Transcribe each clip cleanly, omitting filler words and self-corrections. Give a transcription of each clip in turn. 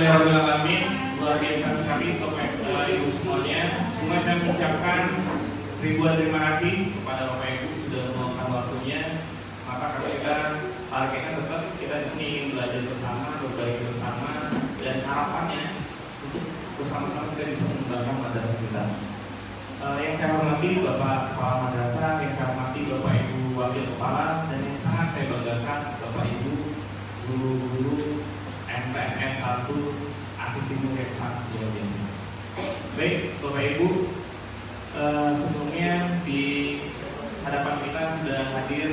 Alhamdulillahirobbilalamin. Luar biasa sekali Bapak Ibu semuanya. Semua saya mengucapkan ribuan terima kasih kepada Bapak Ibu sudah meluangkan waktunya. Maka kalau kita targetnya tetap kita di sini ingin belajar bersama, berbagi bersama, dan harapannya untuk bersama-sama kita bisa mengembangkan madrasah kita. Yang saya hormati Bapak Kepala Madrasah, yang saya hormati Bapak Ibu Wakil Kepala, dan yang sangat saya banggakan Bapak Ibu guru-guru MTSN 1 Aceh Timur yang sangat luar biasa. Baik Bapak Ibu, sebelumnya di hadapan kita sudah hadir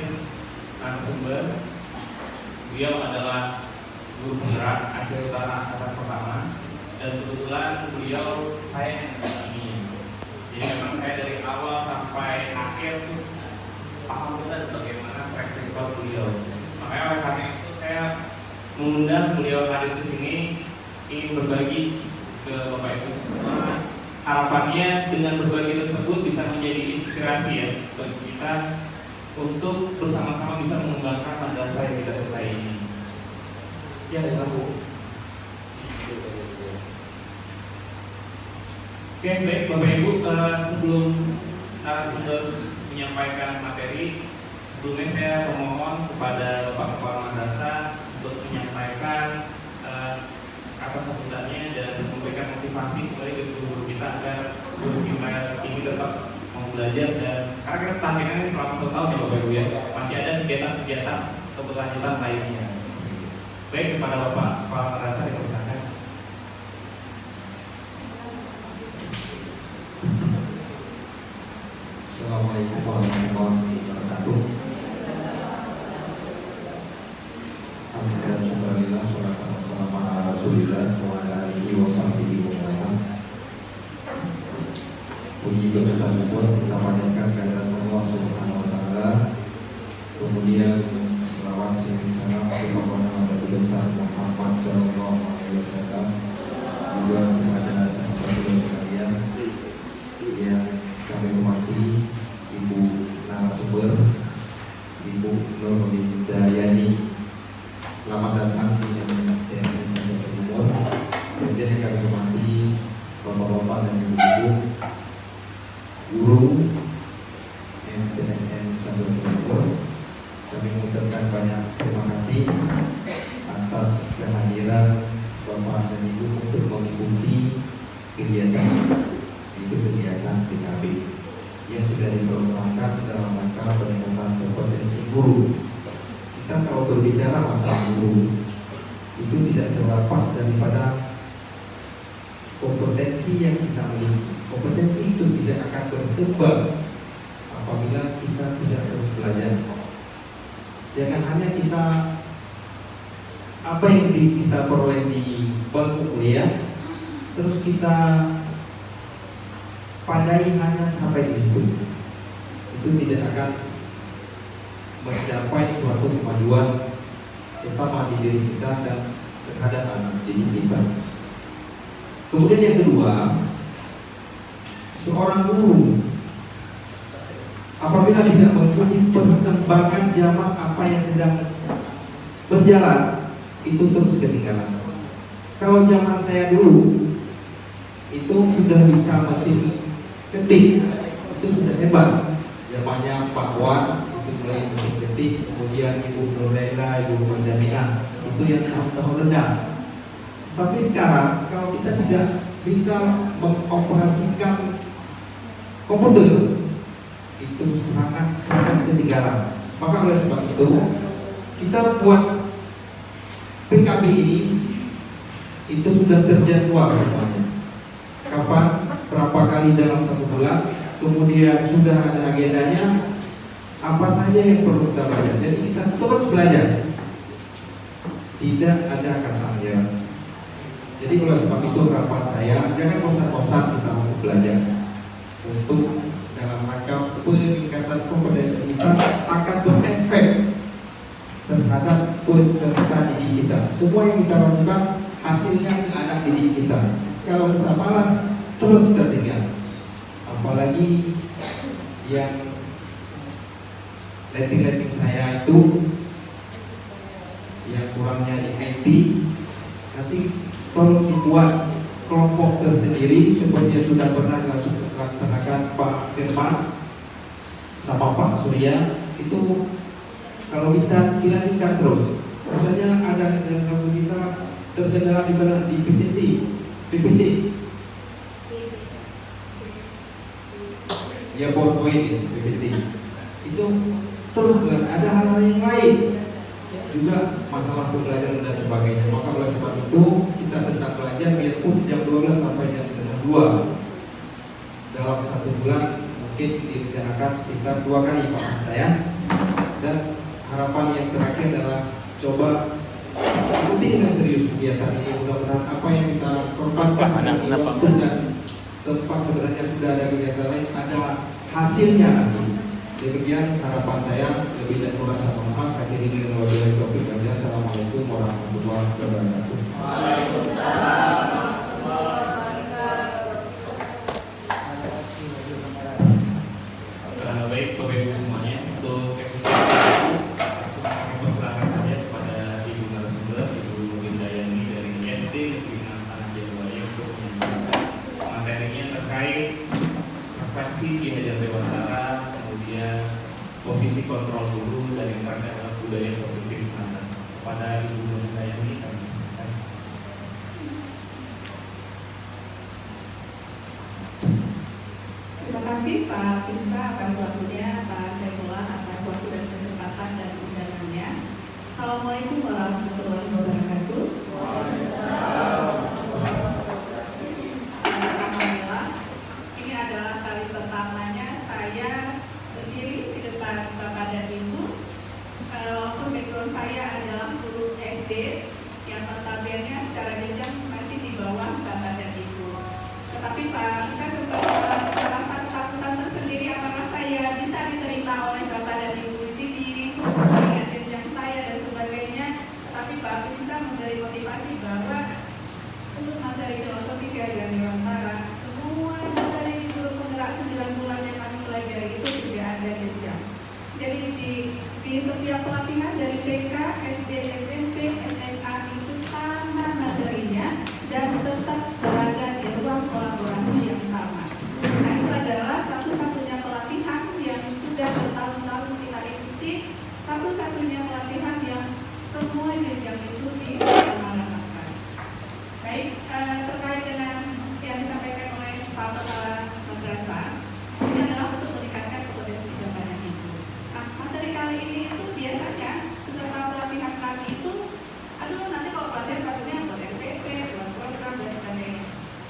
narasumber. Beliau adalah guru penggerak Aceh Utara Angkatan Pertama, dan kebetulan beliau saya yang mendampingi. Jadi memang saya dari awal sampai akhir tuh paham benar bagaimana track record beliau. Makanya oleh karena itu saya mengundang beliau hadir di sini, ingin berbagi ke Bapak Ibu semua. Harapannya dengan berbagi tersebut bisa menjadi inspirasi ya bagi kita untuk bersama-sama bisa mengembangkan madrasah yang kita cintai ini. Ya, satu. Oke, baik Bapak Ibu, sebelum narasumber menyampaikan materi, sebelumnya saya memohon kepada Bapak Kepala Madrasah untuk menyampaikan kata sambutannya dan memberikan motivasi kepada guru-guru kita agar guru kita ini tetap mau belajar, dan karena kita targetnya selama 1 tahun ya Bapak Ibu ya, masih ada kegiatan-kegiatan keberlanjutan lainnya. Baik, kepada Bapak Kepala Madrasah dipersilakan. Assalamualaikum warahmatullahi wabarakatuh. Alhamdulillah, sholatan wassalamu ala rasulillah wa ala alihi wa sahbihi wa man. Puji beserta syukur kita panjatkan kehadirat Allah Subhanahu wa taala. Kemudian selawat serta salam kepada Nabi besar Muhammad sallallahu alaihi wasallam, juga kepada sahabat-sahabat sekalian yang kami hormati, Ibu narasumber, Ibu Nur Hidayani. Selamat datang di MTSN 1 Timur. Kemudian yang kami hormati Bapak-bapak dan Ibu-ibu guru MTSN 1 Timur. Kami mengucapkan banyak terima kasih atas kehadiran Bapak dan Ibu untuk mengikuti kegiatan PKB yang sudah diperlukan dalam rangka peningkatan kompetensi guru. Kita kalau berbicara masalah guru itu tidak terlepas daripada kompetensi yang kita miliki. Kompetensi itu tidak akan berkembang apabila kita tidak terus belajar. Jangan hanya kita apa yang kita peroleh di bangku kuliah terus kita pandai hanya sampai di situ. Itu tidak akan mencapai suatu kemajuan terutama di diri kita dan terhadap anak didik kita. Kemudian yang kedua, seorang guru apabila tidak mengikuti perkembangan zaman apa yang sedang berjalan, itu terus ketinggalan. Kalau zaman saya dulu itu sudah bisa mesin ketik, itu sudah hebat. Zamannya Pak Wan itu mulai mesin ketik, kemudian Ibu Nurlela, Ibu Jamiah, itu yang tahun-tahun rendah. Tapi sekarang kalau kita tidak bisa mengoperasikan komputer, itu sangat ketinggalan. Maka oleh sebab itu kita buat PKB ini itu sudah terjadwal semuanya. Kapan, berapa kali dalam 1 bulan, kemudian sudah ada agendanya, apa saja yang perlu kita belajar. Jadi kita terus belajar, tidak ada kata menyerah. Jadi oleh sebab itu harapan saya, jangan bosan-bosan kita untuk belajar, untuk dalam rangka peningkatan kompetensi kita akan berefek terhadap peserta didik kita. Semua yang kita lakukan hasilnya ke anak didik kita. Kalau kita malas, terus tertinggal. Apalagi yang letting saya itu yang kurangnya di IT, Nanti tolong dibuat kelompok tersendiri seperti yang sudah pernah dilaksanakan Pak Firman sama Pak Surya. Itu kalau bisa dilanjutkan terus. Misalnya ada yang kita terkendala di mana di PPT ya PowerPoint PPT itu terus ada hal-hal yang lain juga, masalah pembelajaran dan sebagainya. Maka oleh sebab itu kita tetap belajar biarpun jam 12 sampai jam setengah 2 dalam 1 bulan, mungkin direncanakan sekitar 2 kali Pak saya. Dan harapan yang terakhir adalah coba ikuti dengan serius kegiatan ini. Mudah-mudahan apa yang kita korbankan di waktu dan tempat sebenarnya sudah ada kegiatan lain, ada hasilnya nanti. Demikian harapan saya, lebih dan kurang saya mohon maaf. Saya kira dengan wabillahi taufiq wal hidayah. Assalamualaikum warahmatullahi wabarakatuh. Waalaikumsalam. Baik Bapak Ibu semuanya, untuk episode langsung kami persilakan saja kepada Ibu narasumber, Ibu Windayani dari SD Negeri 6 Tanah Jatiwaringin untuk menyampaikan materinya terkait refleksi Ki Hajar Dewantara, kemudian posisi kontrol guru dan yang terakhir adalah budaya positif atas. Kepada Ibu Windayani kami persilakan. Terima kasih Pak Pinsa atas waktunya, Pak Saifullah atas waktu dan kesempatan dan undangannya. Assalamualaikum warahmatullahi wabarakatuh. Alhamdulillah, ini adalah kali pertamanya saya berdiri di depan Bapak dan Ibu. Walaupun background saya adalah guru SD yang notabene secara jenjang masih di bawah Bapak dan Ibu. Tetapi Pak, saya sempat merasa ketakutan tersendiri apakah saya bisa diterima oleh Bapak dan Ibu di sini dengan jenjang saya dan sebagainya. Tetapi Pak bisa memberi motivasi bahwa untuk materi filosofi Ki Hajar Dewantara, semua materi di guru penggerak 9 bulan yang kami pelajari itu juga ada jenjang. Jadi di setiap pelatihan dari TK, SD, SMP, SMA itu sama materinya dan tetap berada di ruang kolaborasi yang sama. Nah, itu adalah satu-satunya pelatihan yang sudah bertahun-tahun kita ikuti, satu-satunya pelatihan yang semua jenjang itu disamaratakan. Baik, terkait dengan yang disampaikan oleh Pak Kepala Madrasah, ini adalah untuk meningkatkan kompetensi Bapak dan Ibu. Nah, materi kali ini itu biasanya peserta pelatihan kami itu, nanti kalau pelatihan buat MPP, buat program dan sebagainya.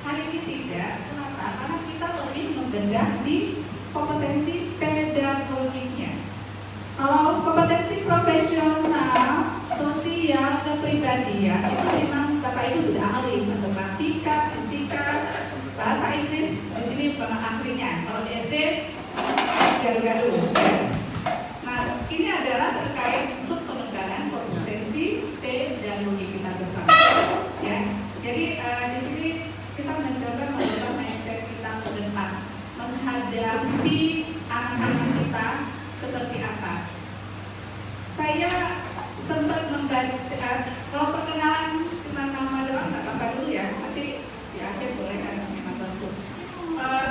Hari ini tidak, kenapa? Karena kita lebih membedah di kompetensi pedagogiknya. Kalau kompetensi profesional, sosial, kepribadian itu memang Bapak Ibu sudah ahli, matematika, fisika, bahasa Inggris. Di sini memang ahlinya. Kalau di SD garu-garu. Nah, ini adalah terkait untuk pengembangan kompetensi pedagogi kita bersama. Ya, jadi di sini kita mencoba mengubah mindset kita ke depan, menghadapi anak-anak kita seperti apa. Saya sempat membaca, kalau perkenalan cuma nama doang nggak apa-apa dulu ya, nanti di akhir boleh kan memang bantu.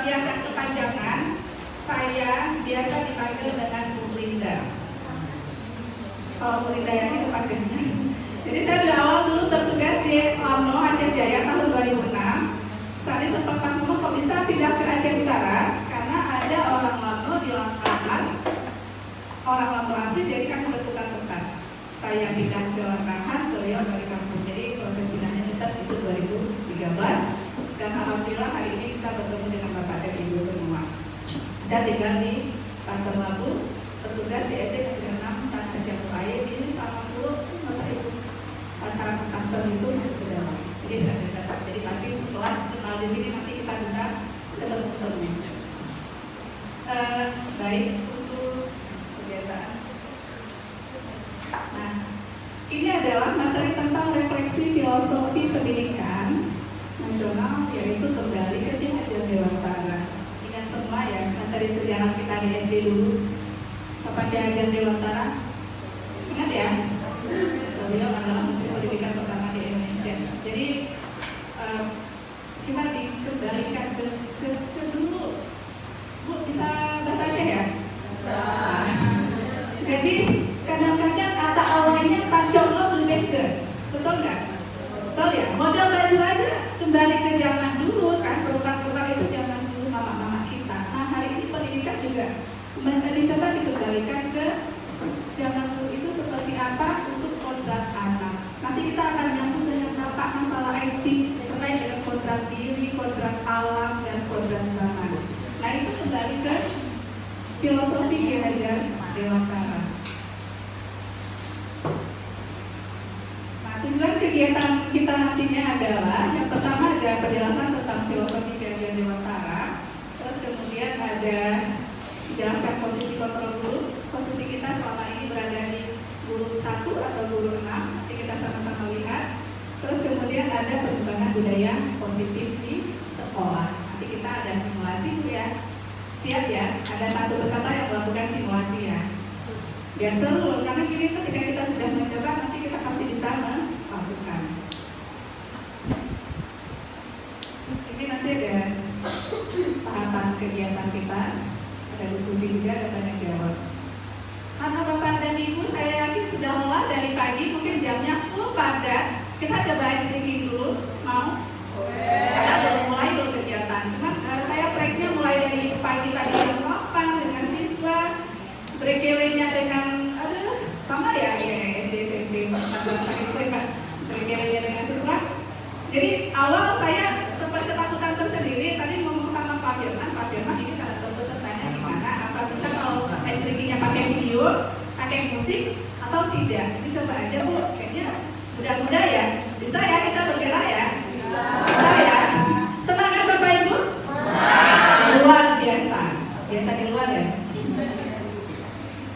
Biar nggak kepanjangan, saya biasa dipanggil dengan Bu Linda. Kalau Bu Linda ini kepanjangan. Jadi saya di awal dulu bertugas di Lamno Aceh Jaya tahun 2006. Saat itu sempat pas ngomong kok bisa pindah ke Aceh Utara karena ada orang Lamno di Langkahan, orang Lamno asli, jadi kami bertukar tempat. Saya pindah ke Langkahan, beliau dari kampung. Jadi proses pindahnya cepat itu 2013 dan alhamdulillah hari ini bisa bertemu dengan Bapak dan Ibu semua. Saya tinggal di Pantai Labu, bertugas di SD Negeri 6 Tanah Jatiwaringin ini selama 10 Bapak Ibu. Pasar kantor itu masih berdamai. Jadi tidak dekat. Jadi pasti setelah kenal di sini nanti kita bisa ketemu. Baik untuk kebiasaan. Nah, ini adalah materi tentang refleksi filosofi pendidikan nasional, yaitu kembali ke Ki Hajar Dewantara. Ingat semua ya, materi sejarah kita di SD dulu. Bapak Ki Hajar Dewantara, ingat ya? Beliau adalah Menteri Pendidikan pertama di Indonesia. Jadi kodrat diri, kodrat alam, dan kodrat zaman. Nah itu kembali ke filosofi Ki Hajar Dewantara. Nah tujuan kegiatan kita nantinya adalah yang pertama ada penjelasan tentang filosofi Ki Hajar Dewantara. Terus kemudian ada dijelaskan posisi kontrol guru. Posisi kita selama ini berada di guru 1 atau guru 6. Nanti kita sama-sama lihat. Terus kemudian ada pengembangan budaya positif di sekolah. Nanti kita ada simulasi ya. Siap ya? Ada satu peserta yang melakukan simulasi ya. Biar seru karena kini ketika kita sudah mencoba nanti kita pasti bisa melakukan. Ini nanti ada tahapan kegiatan kita. Ada diskusi juga, ada tanya jawab. Karena Bapak dan Ibu saya yakin sudah lelah dari pagi, mungkin jamnya full padat. Kita coba ice breaking dulu, mau? Karena belum mulai loh kegiatan. Cuman saya breaknya mulai dari pagi tadi jam 8 dengan siswa, break-nya dengan, sama ya, SD, SMP, madrasah itu kan, break-nya dengan siswa. Jadi awal saya sempat ketakutan tersendiri, tadi ngomong sama Pak Firman ini karakter pesertanya gimana? Apa bisa kalau ice breakingnya pakai video, pakai musik, atau tidak? Ini coba aja Bu, kayaknya mudah-mudah ya, bisa ya kita bergerak ya? Bisa ya? Semangat Bapak Ibu? Luar biasa, biasa di luar ya?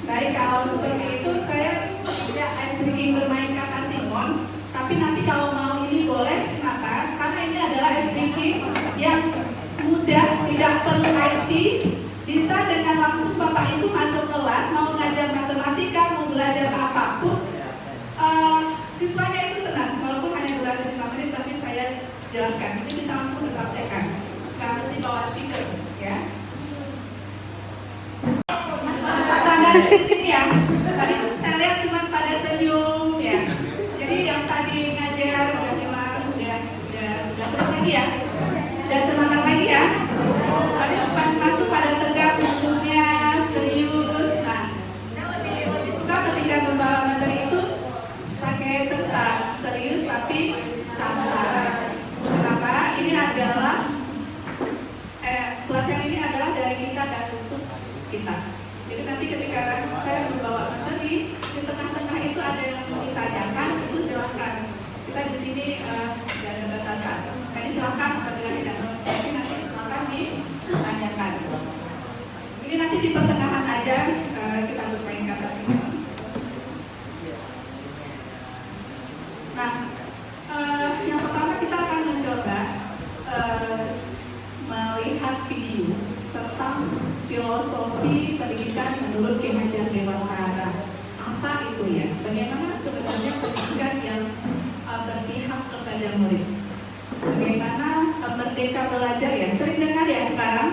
Baik, kalau seperti itu saya tidak ice breaking bermain kata Simon, tapi nanti kalau mau ini boleh, kenapa? Karena ini adalah ice breaking yang mudah, tidak perlu IT, bisa dengan langsung Bapak Ibu masuk kelas, mau ngajar matematika, mau belajar apapun, siswanya itu senang, walaupun hanya durasi 5 menit, tapi saya jelaskan, ini bisa langsung dipraktekkan, nggak mesti bawa speaker, ya. Tanggal di sini ya, tadi saya lihat cuma pada senyum, ya. Jadi yang tadi ngajar udah hilang, udah terus lagi ya, udah semangat lagi ya. Tadi pas masuk pada tegak, duduknya serius. Nah, saya lebih suka ketika membawa materi itu pakai serius tapi santai. Kenapa? Ini adalah pelatihan ini adalah dari kita dan untuk kita. Jadi nanti ketika saya membawa materi di tengah-tengah itu ada yang mau ditanyakan, itu silahkan. Kita di sini tidak ada batasan. Jadi silahkan apabila tidak mengerti nanti silahkan ditanyakan. Ini nanti di pertengahan aja kita bermain kata Simon. Nah, yang pertama kita akan mencoba melihat video tentang filosofi pendidikan menurut Ki Hajar Dewantara. Apa itu ya? Bagaimana sebenarnya pendidikan yang berpihak kepada murid? Bagaimana merdeka belajar ya? Sering dengar ya sekarang?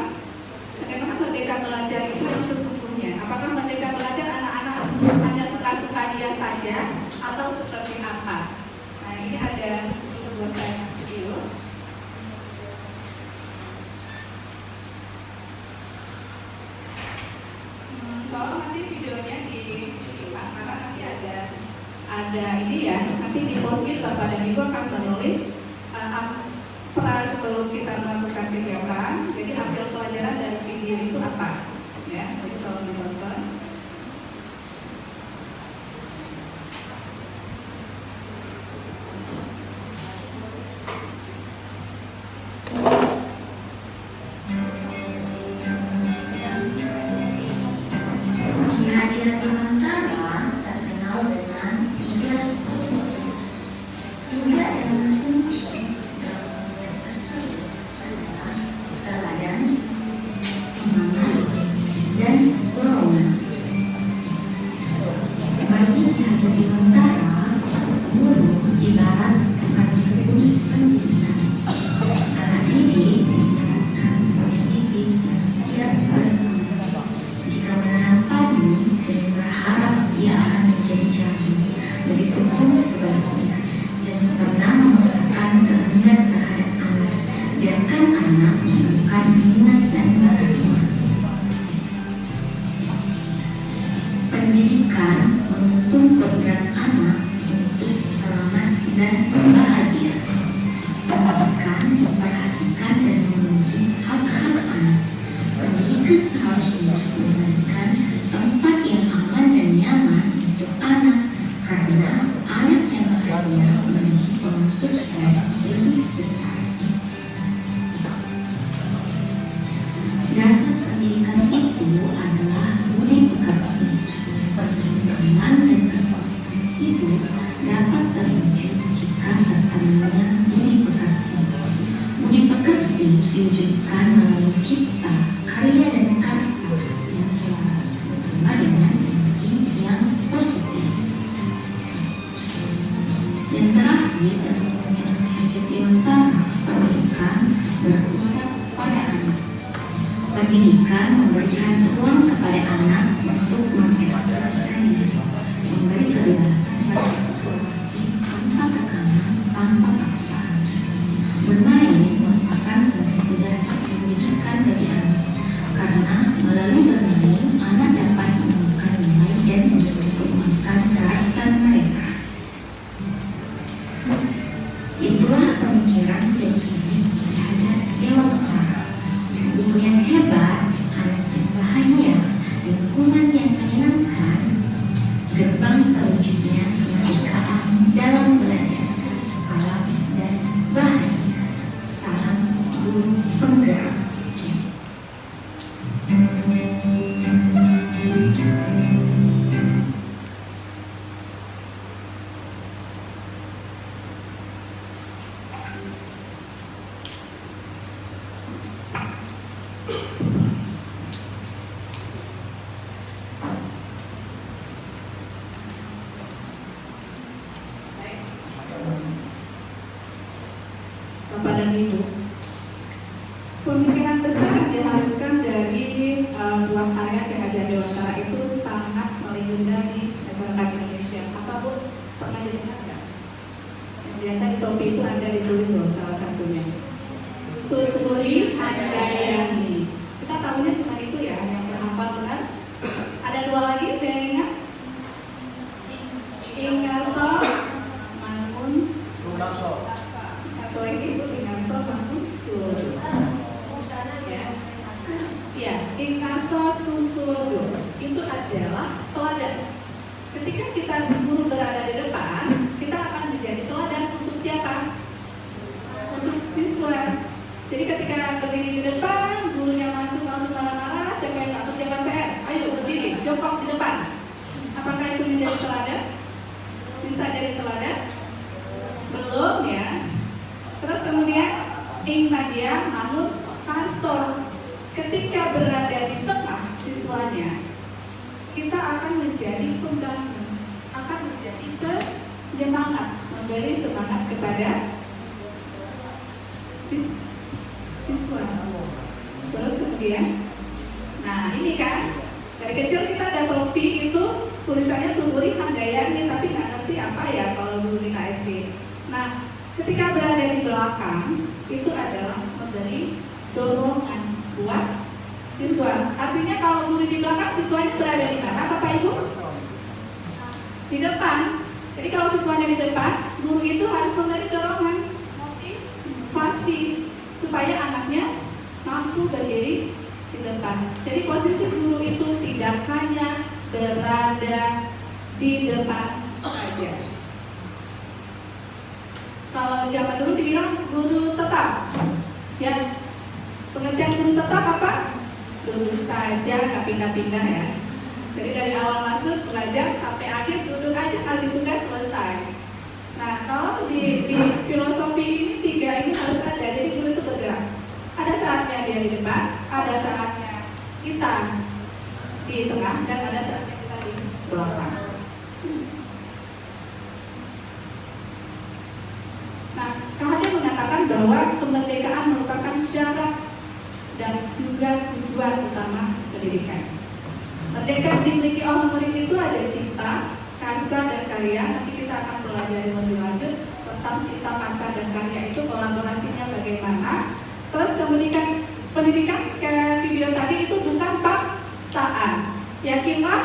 Bagaimana merdeka belajar itu yang sesungguhnya? Apakah merdeka belajar anak-anak hanya suka-suka dia saja atau seperti apa? Nah ini ada sebuah video. Tolong nanti videonya disimak karena nanti ada ini ya, nanti di post-it Bapak dan Ibu akan menulis sebelum kita melakukan kegiatan, jadi ambil pelajaran dari video itu apa ya, jadi tolong ditonton. Ki Hajar Dewantara terkenal dengan 3 sebetulnya. 3 elemen kunci dalam semua tersebut adalah teladan, semangat, dan dorongan. sukses lebih besar. Dasar pendidikan itu adalah budi pekerti. Keseimbangan dan kesuksesan hidup dapat terwujud jika tertanamnya budi pekerti. Budi pekerti diwujudkan melalui cipta, karya dan karsa yang selaras bersama dengan thinking yang positif. Dan terakhir, dalam pemikiran Hajat Dewantara, pendidikan berpusat pada anak. Pendidikan memberikan ruang kepada anak untuk mengekspresikannya, memberi kebebasan bereksplorasi tanpa tekanan, tanpa paksaan. Bermain merupakan salah satu dasar pendidikan bagi anak, karena melalui bermain anak dapat menemukan nilai dan mengembangkan karakter mereka. Itulah pemikiran filosofis Hajat Dewantara. Guru yang hebat, anak yang bahagia, lingkungan yang menyenangkan, gerbang terwujudnya kemerdekaan dalam belajar. Salam dan bahagia. Salam guru penggerak. Bapak dan Ibu, pemikiran besar yang diharapkan dari buah karya Ki Hajat Dewantara itu sangat melegenda di masyarakat Indonesia. Apa Bu? Pernah dengar nggak? Yang biasa di topi itu ada ditulis loh salah satunya. Tuturi Handayani. Kita tahunya cuma itu ya, yang berhafal benar. Ada dua lagi yang ingat? Ingarso Mangun. Satu lagi itu Ingarso Mangun. Ya, Ingarso Sunturdo itu adalah teladan. Ketika kita guru berada di depan, kita akan menjadi teladan untuk siapa? Untuk siswa. Jadi ketika berdiri di depan, gurunya masuk langsung marah-marah, siapa yang nggak kerjakan PR? Ayo berdiri, jongkok di depan. Apakah itu menjadi teladan? Bisa jadi teladan? Belum ya. Terus kemudian Ing Madia Mangun Karso. Ketika berada di tengah siswanya, kita akan menjadi pembangun, akan menjadi penyemangat, memberi semangat kepada siswa. Terus kemudian, nah ini kan dari kecil kita ada topi itu tulisannya Tuturi Handayani, tapi nggak ngerti apa ya kalau dulu kita SD. Nah, ketika berada di belakang itu adalah memberi dorongan buat siswa. Artinya kalau guru di belakang, siswanya berada di mana, Bapak Ibu? Di depan. Jadi kalau siswanya di depan, guru itu harus memberi dorongan, motivasi supaya anaknya mampu berdiri di depan. Jadi posisi guru itu tidak hanya berada di depan saja. Kalau zaman dulu dibilang guru tetap, ya. Pengertian guru tetap apa? Duduk saja, nggak pindah-pindah ya. Jadi dari awal masuk belajar sampai akhir duduk aja, kasih tugas selesai. Nah kalau di filosofi ini tiga ini harus ada. Jadi guru itu bergerak. Ada saatnya dia di depan, ada saatnya kita di tengah, dan ada saatnya kita di belakang. Nah, Kahade mengatakan bahwa kemerdekaan merupakan syarat dan juga tujuan utama pendidikan. Merdeka dimiliki oleh murid itu ada cipta, karsa, dan karya. Nanti kita akan pelajari lebih lanjut tentang cipta, karsa, dan karya itu kolaborasinya bagaimana. Terus kemudian pendidikan ke video tadi itu bukan paksaan. Yakinlah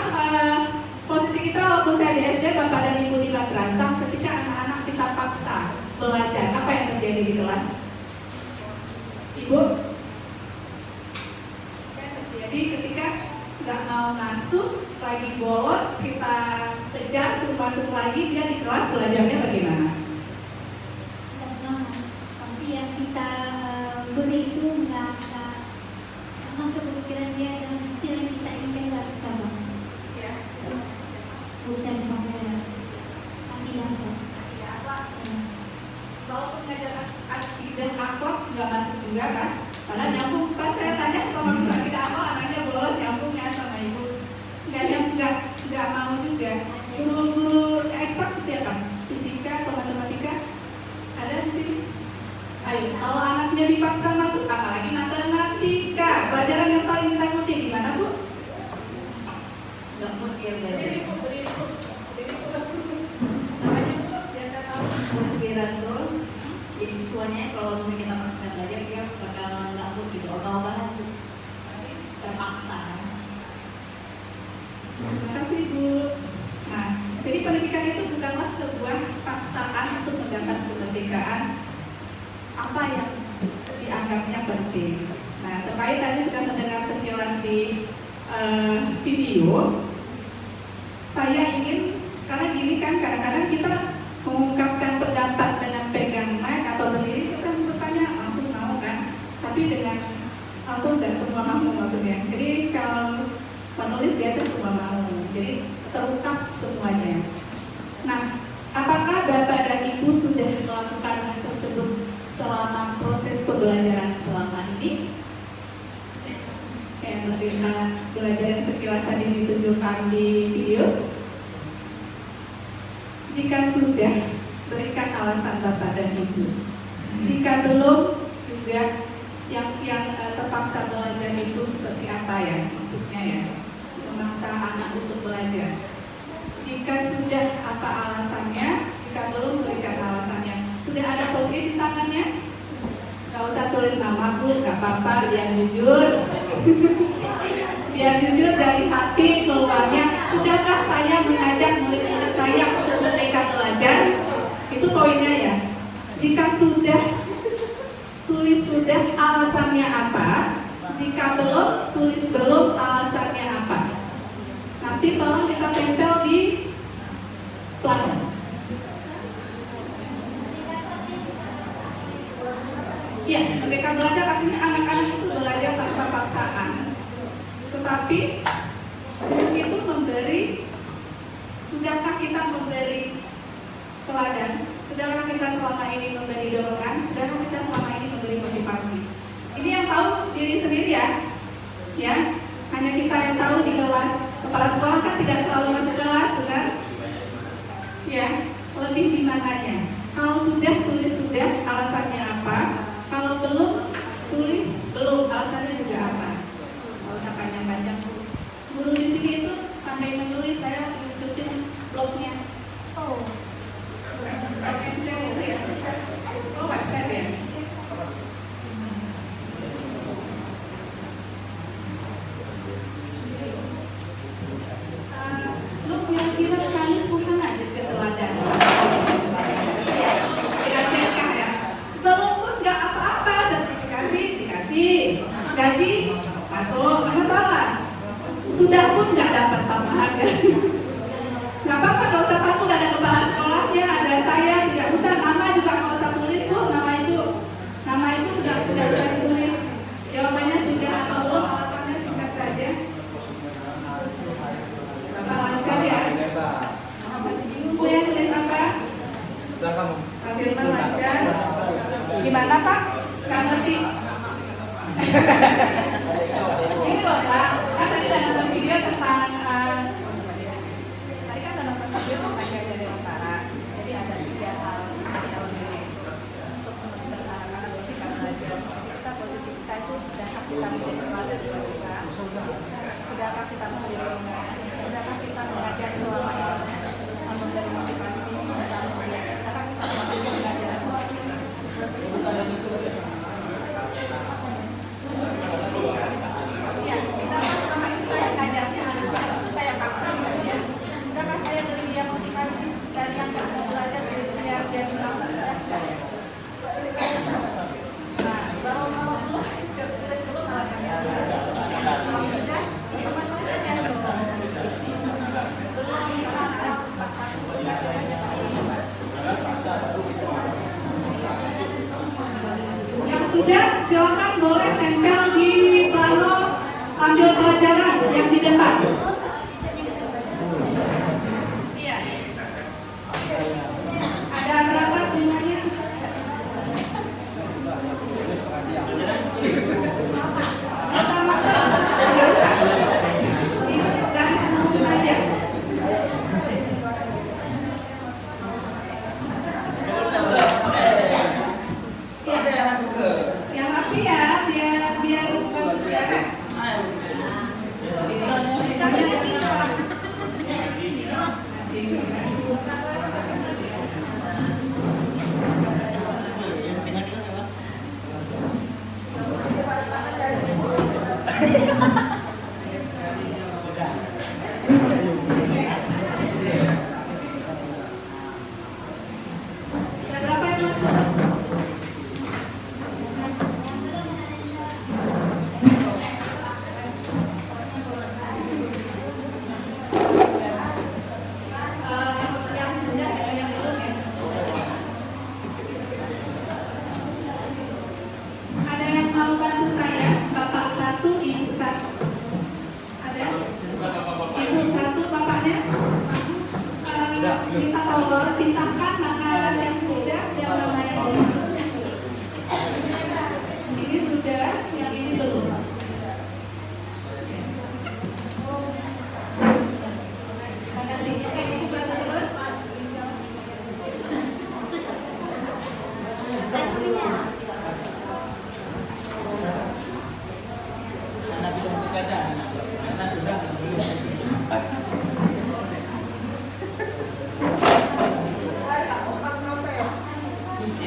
posisi kita walaupun saya di SD, Bapak dan Ibu di madrasah, ketika anak-anak kita paksa belajar, apa yang terjadi di kelas? Ibu? Jadi ketika nggak mau masuk, lagi bolos, kita kejar suruh masuk lagi, dia di kelas belajarnya bagaimana? mengajar akidah akhlak nggak masuk juga kan? Padahal nyambung. Pas saya tanya sama guru akidah akhlak, anaknya bolos nyambung ya sama ibu. Nggak mau juga. Guru eksak siapa? Fisika atau matematika? Ada di sini? Ayo, kalau anaknya dipaksa masuk, apalagi matematika, pelajaran yang paling ditakuti di mana, Bu? Nggak ngerti ya belajar. Berdiri, Bu. Namanya, Bu, biasa tahu. Inspirator. Jadi siswanya kalau kita paksa belajar dia bakal nggak mood gitu, ogah-ogahan tuh. Terpaksa. Terima kasih, Bu. Nah, jadi pendidikan itu bukanlah sebuah paksaan untuk mendapat kemerdekaan apa yang dianggapnya penting. Nah, terkait tadi sudah mendengar sekilas di video, saya ingin, karena gini kan kadang-kadang kita mengungkapkan pendapat dengan pegang mic atau berdiri, saya kan bertanya langsung mau kan, tapi dengan langsung nggak semua mau maksudnya. Jadi kalau menulis biasa semua mau, jadi terungkap semuanya. Nah, apakah Bapak dan Ibu sudah melakukan hal tersebut selama proses pembelajaran selama ini? Kayak belajar yang sekilas tadi ditunjukkan di video. Jika sudah, berikan alasan Bapak dan Ibu. Jika belum, juga yang terpaksa belajar itu seperti apa ya maksudnya ya, memaksa anak untuk belajar. Jika sudah, apa alasannya? Jika belum, berikan alasannya. Sudah ada post-it di tangannya? Gak usah tulis nama, Bu, gak apa-apa, biar jujur. Biar jujur dari hati keluarnya. Sudahkah saya mengajak murid-murid saya untuk merdeka belajar? Itu poinnya ya. Jika sudah, tulis sudah, alasannya apa? Jika belum, tulis belum, alasannya apa? Nanti tolong kita tempel di pelanggan. Ya, merdeka belajar artinya anak-anak itu belajar tanpa paksaan. Tetapi itu memberi, sudahkah kita memberi teladan? Sudahkah kita selama ini memberi dorongan? Sudahkah kita selama ini memberi motivasi? Ini yang tahu diri sendiri ya. Ya, hanya kita yang tahu di kelas. Kepala sekolah kan tidak selalu masuk kelas, benar? Ya, lebih di mananya. Kalau sudah, tulis sudah, alasannya apa? Kalau belum, tulis belum, alasannya juga apa? Nggak usah panjang-panjang. Guru di sini itu sampai menulis, saya ngikutin blognya. Oh, website itu ya? Oh, website ya? Lu kira-kira kalian bukan aja keteladan? Ya, dikasihkan ya. Belum pun nggak apa-apa, sertifikasi dikasih, gaji masuk, nggak masalah. Sudah pun nggak dapat tambahan kan? Nggak apa-apa, nggak usah takut, ada kepala sekolahnya, ada saya, tidak usah, nama juga nggak usah tulis, Bu, nama itu sudah usah ditulis. Jawabannya sudah atau belum, alasannya singkat saja. Bapak lancar ya? Masih bingung Bu ya tulis apa? Pak Firman lancar. Gimana Pak? Nggak ngerti. Ini loh Pak, kan tadi ada nonton video tentang tadi kan ada nonton video tentang Gajah Dewantara. Jadi ada 3 hal esensial untuk menentukan anak-anak ketika belajar. Kita posisi kita itu sudahkah kita menjadi teladan buat kita? Sudahkah kita memberi dorongan? Sudahkah kita mengajar selama ini memberi motivasi? Sudahkah kita melakukan pelajaran? Ya, kenapa selama ini saya ngajarnya anak-anak, saya paksa enggak ya? Sudahkah saya beri dia motivasi dari yang nggak mau belajar jadi langsung enggak ya? Nah, kalau mau tulis dulu alasannya. Kalau sudah, sama tulis saja dulu. Belum, karena anak harus paksa dulu. Yang sudah, silakan boleh tempel di plano ambil pelajaran yang di depan. Iya. Ada berapa semuanya?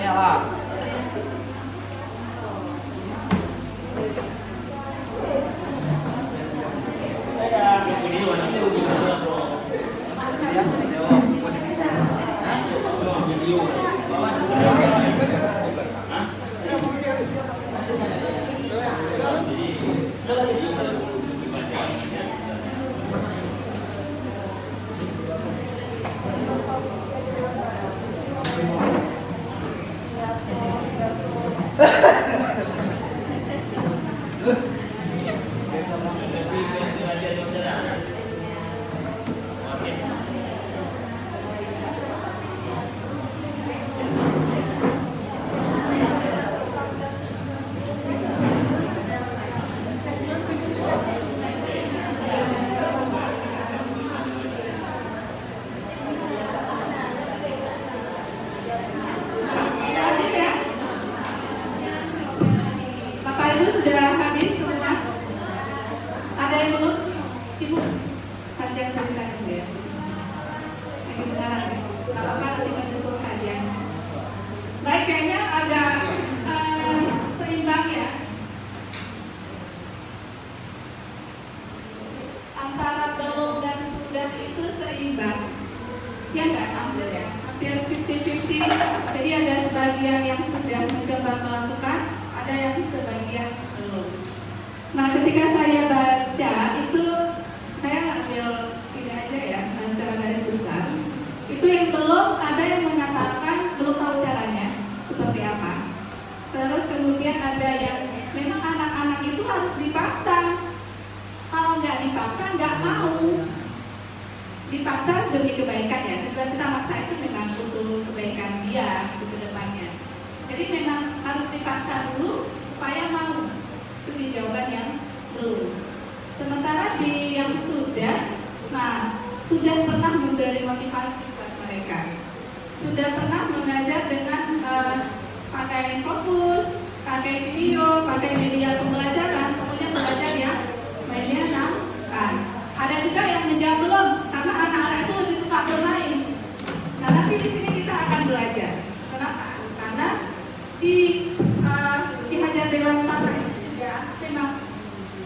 Iyalah. Habis ya? Bapak Ibu sudah habis semua? Ada yang belum? Ibu, panjang ceritanya dulu ya. Lagi beneran ya? Gak apa-apa, nanti menyusul saja. Baik, kayaknya agak seimbang ya. Antara belum dan sudah itu seimbang. Ya nggak, hampir ya, hampir 50-50. Jadi ada sebagian yang sudah mencoba melakukan, ada yang sebagian belum. Nah, ketika saya baca itu, saya ambil ini aja ya, secara garis besar. Itu yang belum, ada yang mengatakan belum tahu caranya seperti apa. Terus kemudian ada yang memang anak-anak itu harus dipaksa. Kalau nggak dipaksa nggak mau. Dipaksa demi kebaikan ya. Tujuan kita maksa itu memang untuk kebaikan dia di depannya. Jadi memang harus dipaksa dulu supaya mau. Itu di jawaban yang belum. Sementara di yang sudah, nah sudah pernah memberi motivasi buat mereka. Sudah pernah mengajar dengan pakai fokus, pakai video, pakai media pembelajaran, pokoknya belajar ya mainnya kan. Ada juga yang menjawab belum, karena anak-anak itu lebih suka bermain. Nah, nanti di sini kita akan belajar. Kenapa? Karena di Hajar Dewantara itu juga memang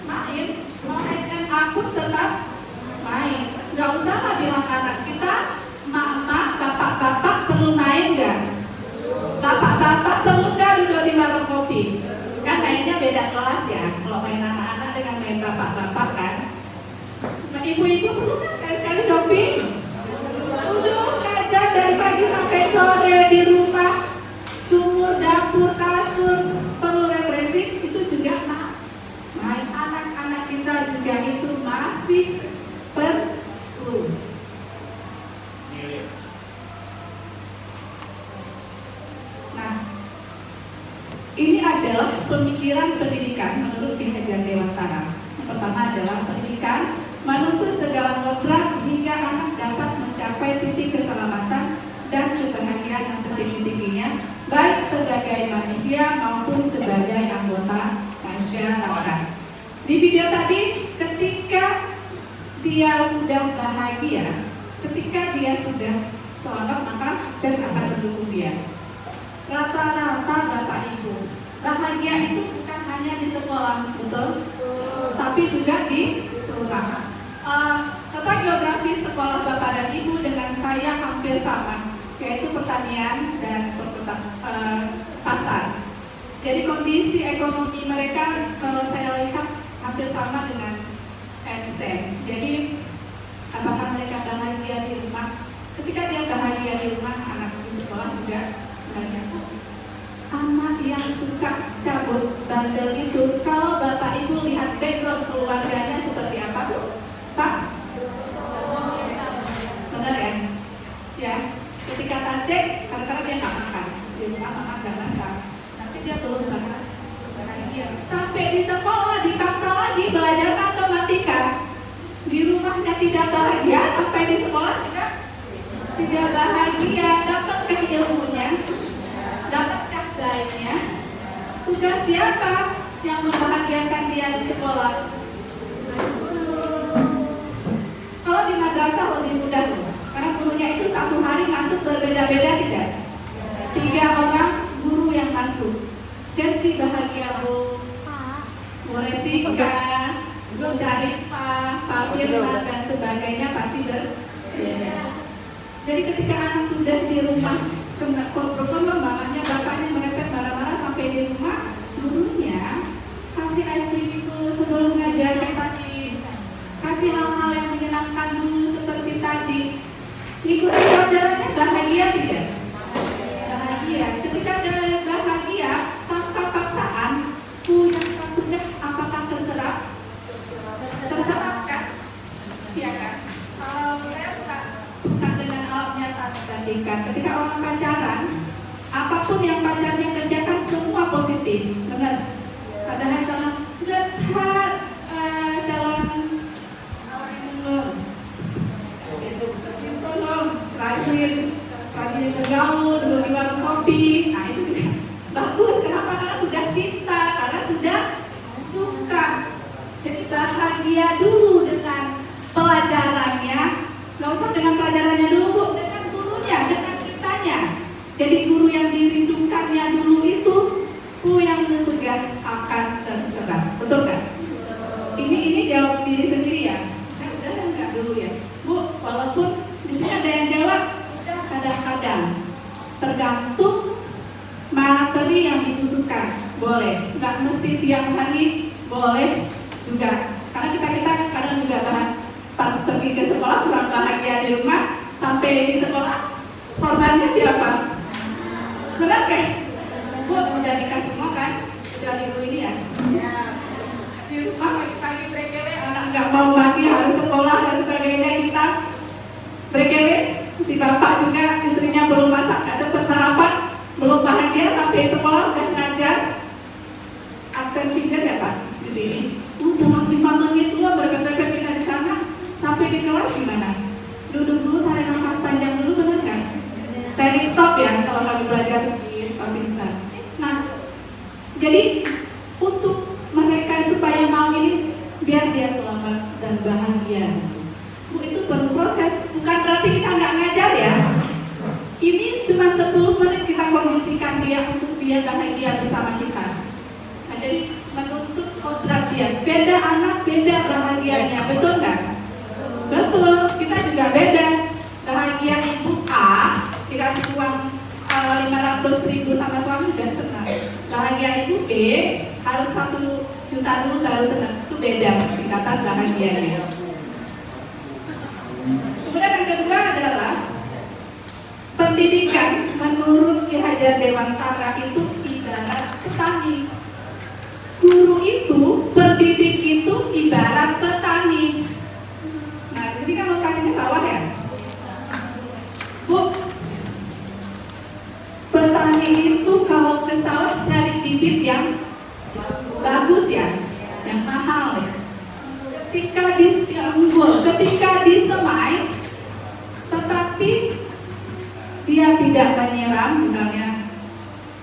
main, mau SMA pun tetap main. Gak usah lah bilang anak kita, mak-mak, bapak-bapak perlu main gak? Bapak-bapak perlu gak duduk di warung kopi? Kan kayaknya beda kelas ya, kalau main anak-anak dengan main bapak-bapak kan. Ibu-ibu perlu kan sekali-sekali shopping? Duduk aja dari pagi sampai sore di rumah, sumur, dapur, kasur, perlu refreshing, itu juga main. Anak-anak kita juga itu masih perlu. Nah, ini adalah pemikiran pendidikan menurut Ki Hajar Dewantara. Yang pertama adalah pendidikan menuntut segala kodrat hingga anak dapat mencapai titik keselamatan dan kebahagiaan yang setinggi-tingginya, baik sebagai manusia maupun sebagai anggota masyarakat. Di video tadi, ketika dia sudah bahagia, ketika dia sudah selamat, maka sukses akan mendukung dia. Rata-rata Bapak Ibu, bahagia itu bukan hanya di sekolah, betul? Tapi juga di rumah. Tata geografi sekolah Bapak dan Ibu dengan saya hampir sama, yaitu pertanian dan pasar. Jadi kondisi ekonomi mereka kalau saya lihat hampir sama dengan Hansen. Jadi apakah mereka bahagia di rumah? Ketika dia bahagia di rumah, anak di sekolah juga bahagia. Anak yang suka cabut bandel itu, kalau Bapak Ibu lihat background keluarganya seperti apa, Bu? Pak? Benar ya? Ya, ketika tacek, kadang-kadang dia nggak makan. Di rumah makan nggak masak. Nanti dia belum bahagia. Sampai di sekolah dipaksa lagi belajar matematika. Di rumahnya tidak bahagia, sampai di sekolah juga tidak bahagia. Dapatkah ilmunya? Dapatkah baiknya? Tugas siapa yang membahagiakan dia di sekolah? Kalau di madrasah lebih mudah, karena gurunya itu satu hari masuk berbeda-beda tidak? 3 orang masuk. Dan si bahagia Bu Resika, Bu Syarifah, Pak Firman dan sebagainya pasti berbeda. Jadi ketika anak sudah di rumah, kontrol mamanya, bapaknya merepet marah-marah sampai di rumah, gurunya kasih ice cream dulu sebelum ngajarin tadi, kasih hal-hal yang menyenangkan dulu seperti tadi. Ikuti pelajarannya bahagia tidak? Bahagia. Ketika dia bahagia tanpa paksaan, yang takutnya apakah terserap? Terserap kan? Iya kan? Kalau saya suka dengan alam nyata membandingkan. Ketika orang pacaran, apapun yang pacarnya kerjakan semua positif, benar? Padahal salah lihat calon rajin bergaul, duduk di warung kopi. Nah itu juga bagus. Kenapa? Karena sudah cinta, karena sudah suka. Jadi bahagia dulu dengan pelajarannya. Gak usah dengan pelajarannya dulu, Bu, dengan gurunya, dengan kitanya. Jadi guru yang dirindukannya dulu itu, Bu yang memegang akan terserah. Betul kan? Ini jawab diri sendiri ya. Saya udah enggak dulu ya, Bu. Walaupun di sini ada yang jawab, sudah kadang-kadang tergantung materi yang dibutuhkan. Boleh, nggak mesti tiap hari, boleh juga. Karena kita kadang juga pas pergi ke sekolah kurang bahagia di rumah, sampai di sekolah korbannya siapa? Benar kan? Bu udah nikah semua kan? Kecuali ibu ini ya. Di rumah pagi-pagi brekele, anak nggak mau mandi, harus sekolah dan sebagainya, kita brekele. Si bapak juga istrinya belum masak, nggak sempat sarapan, belum bahagia sampai sekolah udah ngajar. Absen pinjar ya Pak di sini. Udah 5 menit dua berpet-berpet kita di sana. Sampai di kelas gimana? Duduk dulu, tarik nafas panjang dulu, benar kan? Teknik stop ya kalau kami belajar di Pabinsa. Nah, jadi untuk mereka supaya mau ini, biar dia selamat dan bahagia. Bu, itu perlu proses. Bukan berarti kita nggak ngajar ya. Ini cuma 10 menit kita kondisikan dia untuk dia bahagia bersama kita. Nah, jadi menuntut kodrat dia. Beda anak, beda bahagianya, betul nggak? Betul, kita juga beda. Bahagia ibu A dikasih uang 500.000 sama suami udah senang. Bahagia ibu B harus 1 juta dulu baru senang. Itu beda tingkatan bahagianya. Kemudian yang kedua adalah pendidikan menurut Ki Hajar Dewantara itu ibarat petani. Guru itu, pendidik itu ibarat petani. Nah, di sini kan lokasinya sawah ya, Bu. Petani itu kalau ke sawah cari bibit yang bagus ya, yang mahal ya. Ketika disemai, tetapi dia tidak menyiram, misalnya,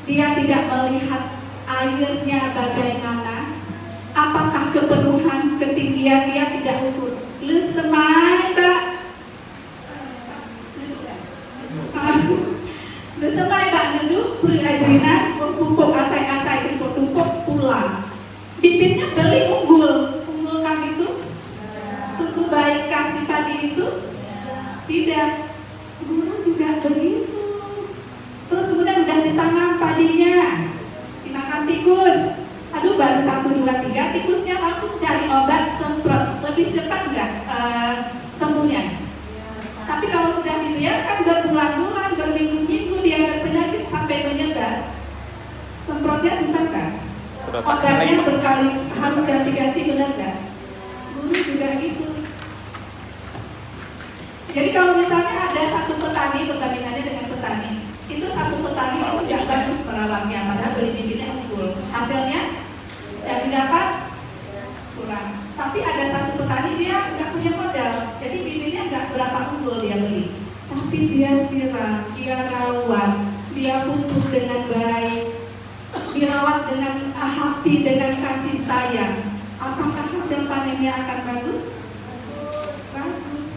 dia tidak melihat airnya bagaimana, apakah kepenuhan ketinggian dia tidak ukur. Lu semai, Mbak. Lu semai, Mbak, duduk, beri ajaran, pupuk asai-asai, pupuk pulang. Bibitnya beli unggul kami itu, tumbuh baik kasih padi itu, tidak. Guru juga begitu. Terus kemudian udah ditanam padinya, dimakan tikus. Aduh, baru 1, 2, 3 tikusnya langsung cari obat semprot. Lebih cepat nggak sembuhnya? Tapi kalau sudah dibiarkan berbulan-bulan, berminggu-minggu dia berpenyakit sampai menyebar, semprotnya susah kan? Obatnya berkali harus ganti-ganti, benar nggak? Guru juga gitu. Jadi kalau misalnya ada satu petani, perbandingannya dengan petani, itu satu petani itu nggak bagus merawatnya, padahal beli bibitnya unggul. Hasilnya yang didapat kurang. Tapi ada satu petani dia nggak punya modal, jadi bibitnya nggak berapa unggul dia beli. Tapi dia siram, dia rawat, dia pupuk dengan baik, dirawat dengan hati, dengan kasih sayang. Apakah hasil panennya akan bagus? Bagus.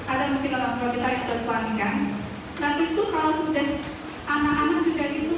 Ada mungkin orang tua kita yang bersuami kan. Nah itu kalau sudah anak-anak juga gitu,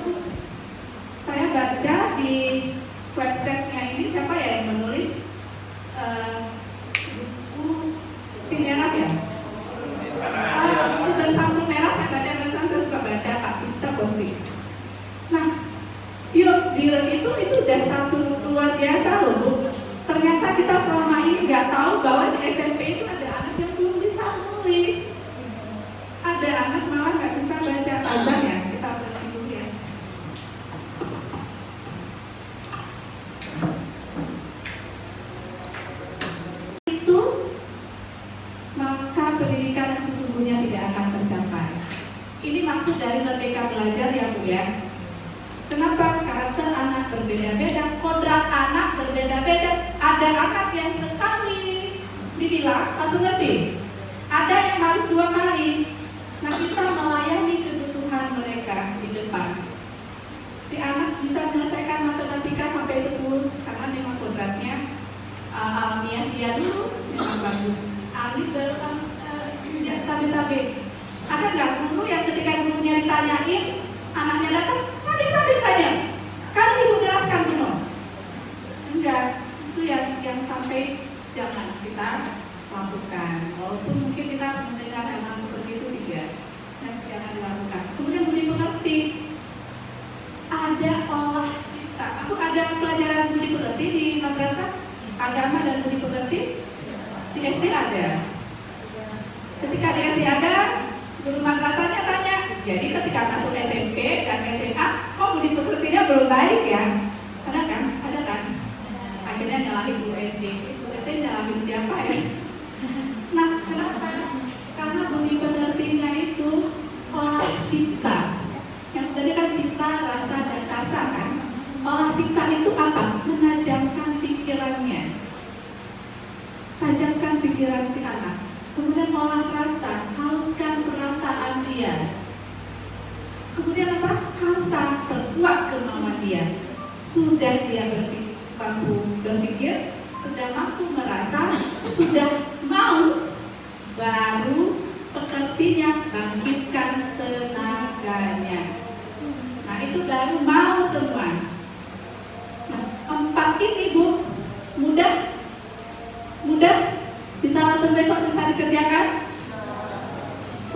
ya. Kenapa? Karakter anak berbeda-beda, kodrat anak berbeda-beda. Ada anak yang sekali dibilang langsung ngerti, ada yang harus 2 kali. Nah, kita melayani kebutuhan mereka di depan. Si anak bisa menyelesaikan matematika sampai 10 karena memang kodratnya alamiah dia dulu memang bagus. Alif baru sabi-sabi. Ada nggak guru yang ketika gurunya ditanyain, anaknya datang, sabi-sabi tanya, kan ibu jelaskan dulu. Enggak, itu yang sampai jangan kita lakukan. Walaupun mungkin kita mendengar hal seperti itu tidak, jangan dilakukan. Kemudian budi pekerti, ada olah cipta. Aku ada pelajaran budi pekerti di madrasah agama dan budi pekerti di SD ada. Ketika di SD ada, guru madrasahnya tanya, jadi ketika masuk SMP dan SMA, kok budi pekertinya belum baik ya? Ada kan? Ada kan? Akhirnya nyalahin guru SD. Guru SD nyalahin siapa ya? Nah, kenapa? Karena budi pekertinya itu olah cipta. Yang tadi kan cipta, rasa, dan rasa kan? Olah cipta itu apa? Menajamkan pikirannya. Tajamkan pikiran si anak. Kemudian olah rasa, haluskan perasaan dia. Kemudian apa? Rasa, perkuat kemauan dia. Sudah dia mampu berpikir, sudah mampu merasa, sudah mau, baru pekertinya bangkitkan tenaganya. Nah, itu baru mau semua. Nah, 4 ini Bu, mudah bisa langsung besok bisa dikerjakan.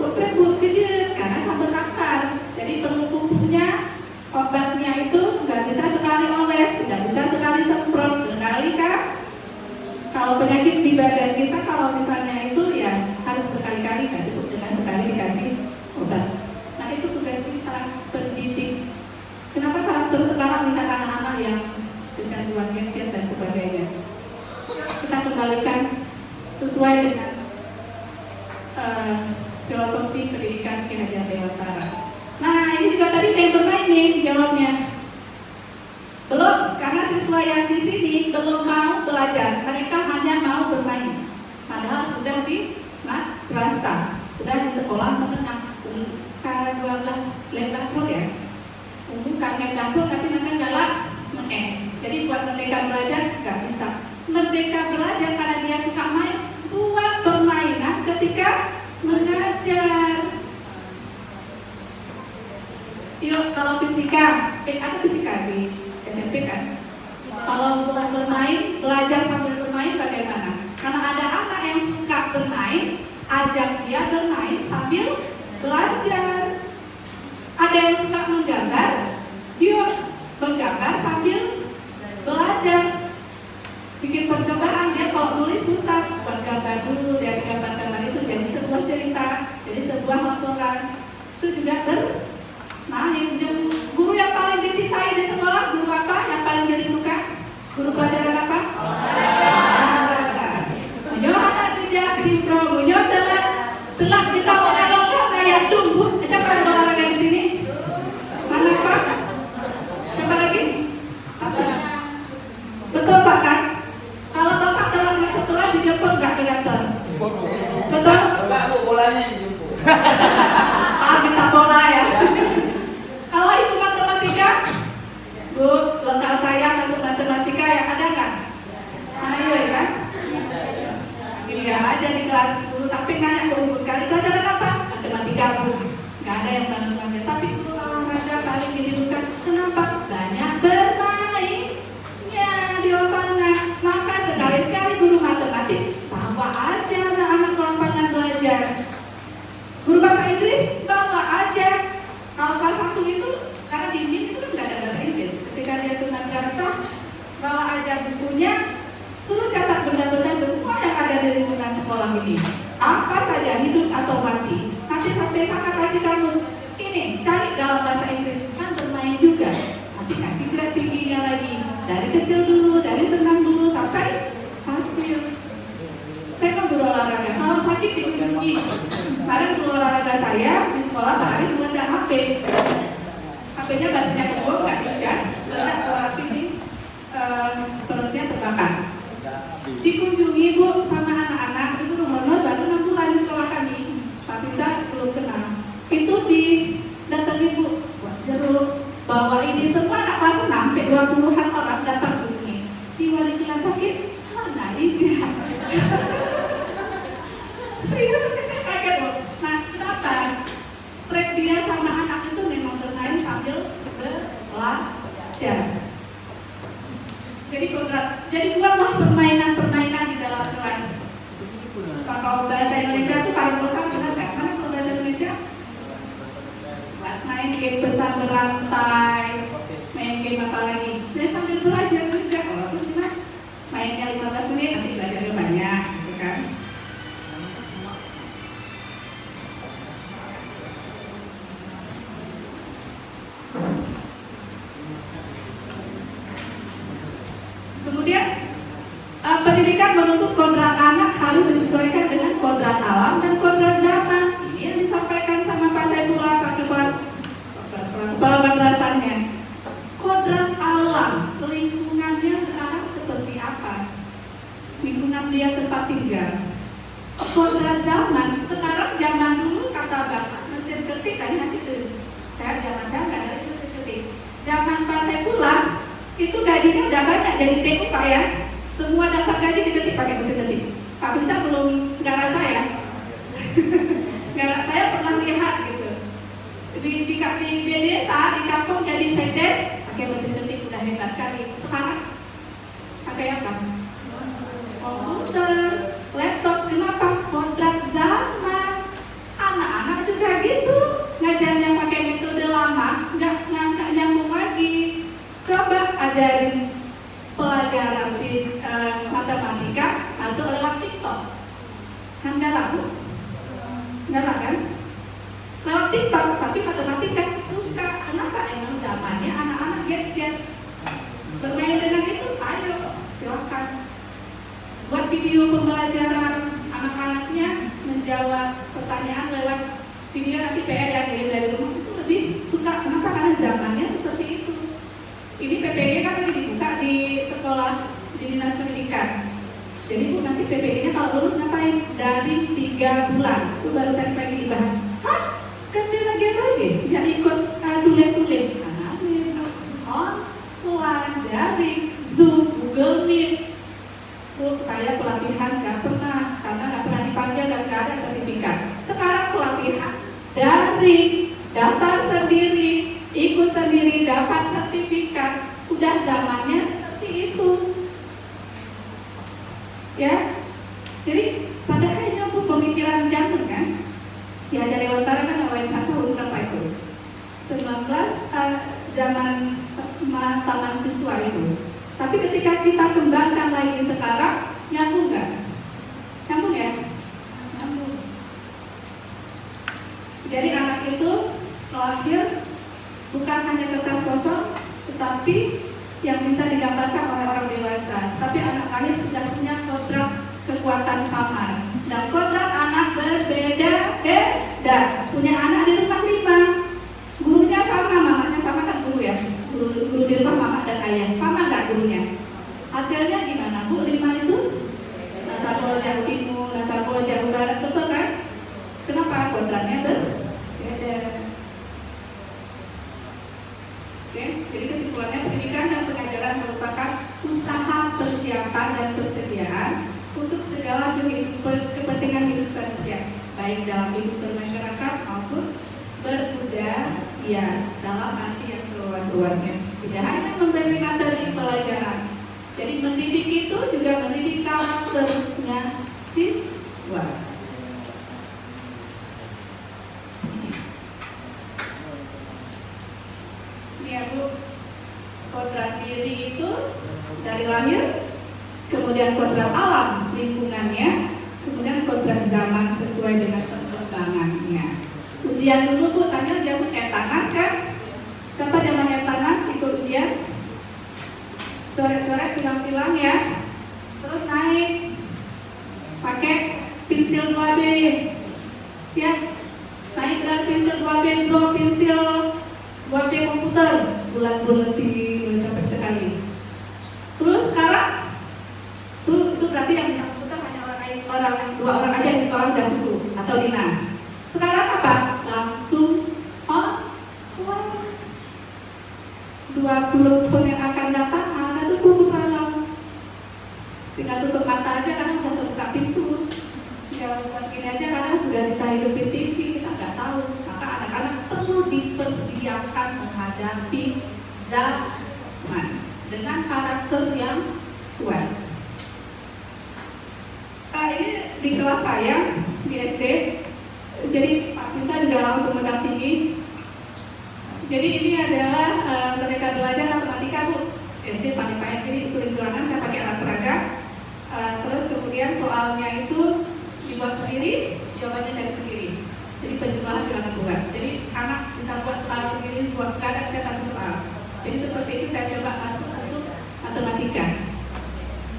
Bu kecil karena kabel akar, jadi perlu pupuknya, obatnya itu nggak bisa sekali oles, tidak bisa sekali semprot, berkali kan. Kalau penyakit di badan kita, kalau misalnya itu ya harus berkali-kali, nggak cukup dengan sekali dikasih obat. Nah, itu tugas kita pendidik. Kenapa karakter sekarang lihat anak-anak yang kecanduan gadget dan sebagainya? Kita kembalikan sesuai dengan filosofi pendidikan Ki Hajar Dewantara. Nah, ini juga tadi yang bermain nih jawabnya. Belum, karena siswa yang di sini belum mau belajar. Mereka hanya mau bermain. Padahal sudah di madrasah, sudah di sekolah menengah. K12 lem dapur ya. Bukan lem dapur, tapi mereka galak Jadi buat merdeka belajar nggak bisa. Merdeka belajar karena dia suka main, buat permainan ketika mengajar. Yuk, kalau fisika, ada fisika di SMP kan? Kalau buat bermain, belajar sambil bermain bagaimana? Karena ada anak yang suka bermain, ajak dia bermain sambil belajar. Ada yang suka menggambar, yuk menggambar sambil belajar. Bikin percobaan, dia kalau nulis susah, buat gambar dulu, dari gambar-gambar itu jadi sebuah cerita, jadi sebuah laporan. Itu juga bermain. Guru yang paling dicintai di sekolah, guru apa yang paling dirindukan? Guru pelajaran apa? Olahraga. Menyohana kerja di pro, telah kita olahraga kayak tumbuh. Siapa yang olahraga di sini? Mana Pak? Siapa lagi? Satu. Betul Pak kan? Kalau Bapak telah masuk kelas dijemput nggak ke kantor? Betul? Enggak Bu, bolanya yang jemput. Minta bola ya. Kalau itu matematika, Bu, lokal saya masuk matematika ya, ada nggak? Ada ya kan? Diam aja di kelas, guru samping nanya ke guru, kali pelajaran apa? Matematika Bu. Nggak ada yang bantu-bantu. Tapi guru olahraga paling dirindukan. Kenapa? Banyak bermain ya di lapangan. Maka sekali-sekali guru matematik bawa aja anak-anak ke lapangan belajar. Guru bahasa Inggris bawa aja. Kalau kelas 1 itu, karena di Indien itu kan nggak ada bahasa Inggris. Ketika dia ke madrasah, bawa aja bukunya, suruh catat benda-benda semua yang ada di lingkungan sekolah ini. Apa saja, hidup atau mati. Nanti sampai sana kasih kamu ini, cari dalam bahasa Inggris. Kan bermain juga. Nanti kasih grade tingginya lagi. Dari kecil dulu, dari senang dulu sampai hasil. Mereka guru olahraga. Kalau sakit dikunjungi. Kemarin guru olahraga saya di sekolah Pak Arif ada HP 20-an orang datang begini. Si wali kelas sakit, mana ijazah? Serius sampai saya kaget loh. Nah, kenapa? Track dia sama anak itu memang bermain sambil belajar. Jadi buatlah permainan-permainan di dalam kelas. Kalau bahasa Indonesia itu paling bosan benar nggak? Karena kalau bahasa Indonesia buat main game pesan berantai, main game apa lagi? Dia sambil belajar juga, walaupun cuma mainnya 15 menit, nanti belajarnya banyak, gitu kan? Kemudian pendidikan menuntut kodrat anak harus disesuaikan dengan kodrat alam dan kodrat zaman. Ini yang disampaikan sama Pak Saifullah, Pak Kepala Madrasahnya. Kodrat alam, lingkungannya sekarang seperti apa? Lingkungan dia tempat tinggal. Kodrat zaman, sekarang zaman dulu kata Bapak mesin ketik tadi nanti tuh. Zaman saya nggak ada mesin ketik. Zaman Pak Saifullah itu gajinya udah banyak jadi TU Pak ya. Semua daftar gaji diketik pakai mesin ketik. Pak bisa belum nggak rasa ya? Nggak rasa, saya pernah lihat gitu. Di desa, di kampung jadi sekdes pakai mesin ketik udah hebat kali. Sekarang pakai apa? Komputer, laptop. Kenapa? Kodrat zaman. Anak-anak juga gitu. Ngajarnya pakai metode lama, nggak nyambung lagi. Coba ajarin pelajaran matematika masuk lewat TikTok. Nggak laku? Nggak lah kan? Lewat TikTok, tapi matematika suka. Kenapa? Emang zamannya anak-anak gadget. Bermain dengan itu, ayo silakan. Buat video pembelajaran anak-anaknya menjawab pertanyaan lewat video, nanti PR yang kirim dari rumah itu lebih suka. Kenapa? Karena zamannya seperti itu. Ini PPG kan lagi dibuka di sekolah di Dinas Pendidikan. Jadi Bu, nanti PPG-nya kalau lulus ngapain? Dari 3 bulan. Itu baru tadi pagi dibahas. Hah? Kan dia lagi apa aja? Jangan ikut tulen-tulen. Online, daring, Zoom, Google Meet. Bu, saya pelatihan nggak pernah, karena nggak pernah dipanggil dan nggak ada sertifikat. Sekarang pelatihan daring, daftar sendiri, ikut sendiri, dapat sertifikat. Udah zamannya seperti itu. Ya, jadi padahal nyambung pemikiran jantung kan? Ya dari Wantara kan awalnya tahun berapa itu? 19 zaman taman siswa itu. Tapi ketika kita kembangkan lagi sekarang, nyambung nggak? Nyambung ya? Nyambung. Jadi anak itu lahir bukan hanya kertas kosong, tetapi yang bisa digambarkan oleh orang dewasa. Tapi anak lahir sudah punya kodrat kekuatan samar. Dan kodrat anak berbeda-beda. Punya anak di rumah 5, gurunya sama, mamanya sama kan guru ya. Guru di rumah mama dan ayah sama nggak gurunya? Hasilnya gimana Bu? 5 itu Nasabul Jauh Timur, Nasabul Jauh Barat, betul kan? Kenapa? Kodratnya berbeda. Oke, jadi kesimpulannya pendidikan dan pengajaran merupakan usaha persiapan dan persediaan untuk segala kepentingan hidup manusia, baik dalam hidup bermasyarakat maupun berbudaya dalam arti yang seluas-luasnya. Tidak hanya memberi materi pelajaran, jadi mendidik itu juga mendidik karakternya siswa. Ini ya Bu, kodrat diri itu dari lahir, kemudian kodrat alam lingkungannya, kemudian kodrat zaman sesuai dengan perkembangannya. Ujian dulu Bu, tanya jauh Eptanas kan? Siapa zaman Eptanas ikut ujian? Coret-coret, silang-silang ya. Terus naik pakai pensil 2B ya, naik dari pensil 2B ke pensil 2B komputer, bulat-bulatin, capek sekali. Terus sekarang itu berarti yang bisa komputer hanya dua orang aja di sekolah udah cukup, atau dinas. Sekarang apa? Langsung online. 20 tahun yang akan tinggal tutup mata aja kadang udah terbuka pintu, tinggal buat gini aja kadang sudah bisa hidupin TV, kita nggak tahu. Maka anak-anak perlu dipersiapkan menghadapi zaman dengan karakter yang kuat. Ini di kelas saya di SD, jadi Pak Nisa juga langsung mendampingi. Jadi ini adalah mereka belajar matematika Bu. SD paling payah, jadi sulit bilangan saya pakai alat peraga. Terus kemudian soalnya itu dibuat sendiri, jawabannya cari sendiri. Jadi penjumlahan bilangan bulat. Jadi anak bisa buat soal sendiri, buat kadang saya kasih soal. Jadi seperti itu saya coba masuk untuk matematika.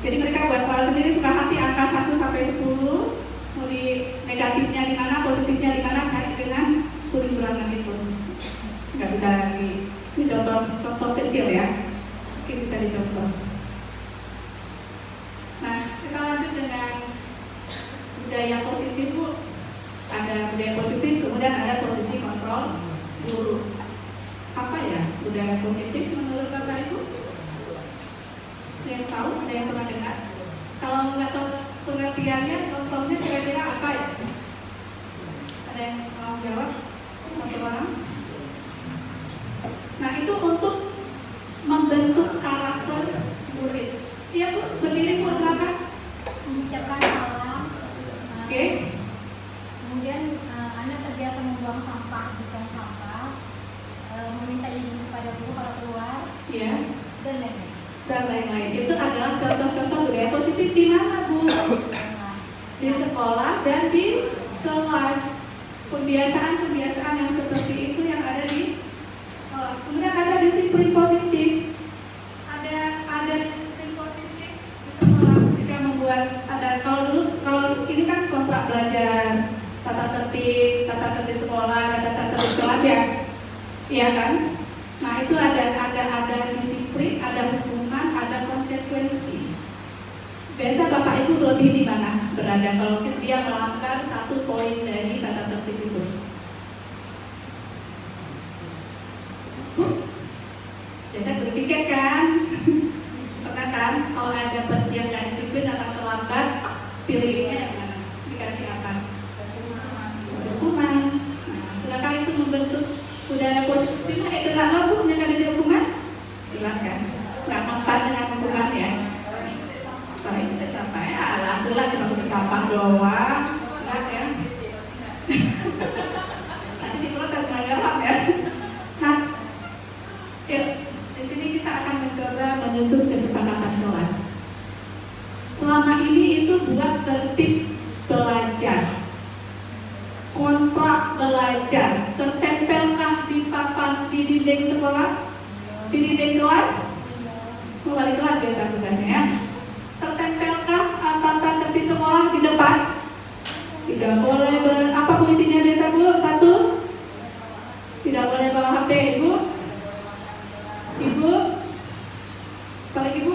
Jadi mereka buat soal sendiri, suka hati angka 1 sampai 10, mau di negatifnya di mana, positifnya di mana, cari dengan sulit bilangan itu. Nggak bisa lagi. Ini contoh kecil ya, mungkin bisa dicontoh. Nah, kita lanjut dengan budaya positif Bu. Ada budaya positif, kemudian ada posisi kontrol guru. Apa ya budaya positif menurut Bapak Ibu? Ada yang tahu? Ada yang pernah dengar? Kalau nggak tahu pengertiannya, contohnya kira-kira apa ya? Ada yang mau jawab? Satu orang? Nah, itu untuk membentuk karakter murid. Iya Bu, berdiri Bu, silakan. Mengucapkan salam. Oke. Kemudian anak terbiasa membuang sampah di tong sampah, meminta izin kepada guru kalau keluar, Iya. dan lain-lain. Dan lain-lain. Itu adalah contoh-contoh budaya positif di mana Bu? Di sekolah dan di kelas. Kebiasaan-kebiasaan yang seperti itu yang ada di sekolah. Kemudian ada disiplin positif. Ada disiplin positif di sekolah ketika membuat kalau ini kan kontrak belajar, tata tertib sekolah, tata tertib kelas ya, iya kan? Nah itu ada disiplin, ada hukuman, ada konsekuensi. Biasa Bapak Ibu lebih di mana berada kalau dia melanggar satu poin dari tata tertib itu? Biasa berpikir kan? Pernah kan? Kalau ada yang nggak disiplin atau terlambat, pilihnya yang mana? Dikasih apa? Hukuman. Nah, sudahkah itu membentuk budaya positif? Sehingga itu lah Bu, yang ada hukuman? Silahkan. Nggak mempan dengan hukuman ya? Paling kita sampai, alhamdulillah cuma kita sampah doang, enggak ya? Nanti diprotes nggak jawab ya? Nah, yuk, di sini kita akan mencoba menyusun kesepakatan kelas. Selama ini itu buat tertib belajar, kontrak belajar, tertempelkah di papan di dinding sekolah, di dinding kelas? Mau balik kelas biasa tugasnya ya. Tertempelkah tata tertib sekolah di depan? Tidak boleh apa puisinya biasa Bu? 1, tidak boleh bawa HP Ibu. Ibu, paling Ibu,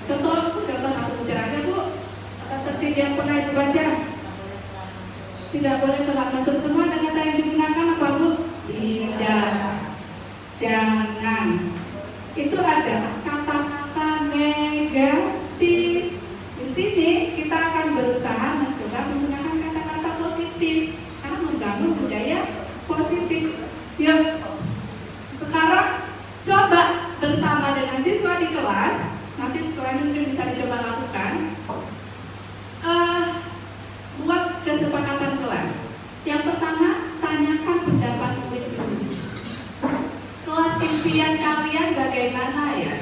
contoh satu butir aja Bu. Tata tertib yang pernah Ibu baca. Tidak boleh telat masuk semua dengan yang digunakan apa Bu? Tidak, jangan. Itu ada kata-kata negatif. Di sini kita akan berusaha mencoba menggunakan kata-kata positif karena membangun budaya positif. Yuk, sekarang coba bersama dengan siswa di kelas. Nanti setelah ini mungkin bisa dicoba lakukan. Buat kesepakatan kelas. Yang pertama, tanyakan pendapat murid dulu. Kelas impian kalian bagaimana ya?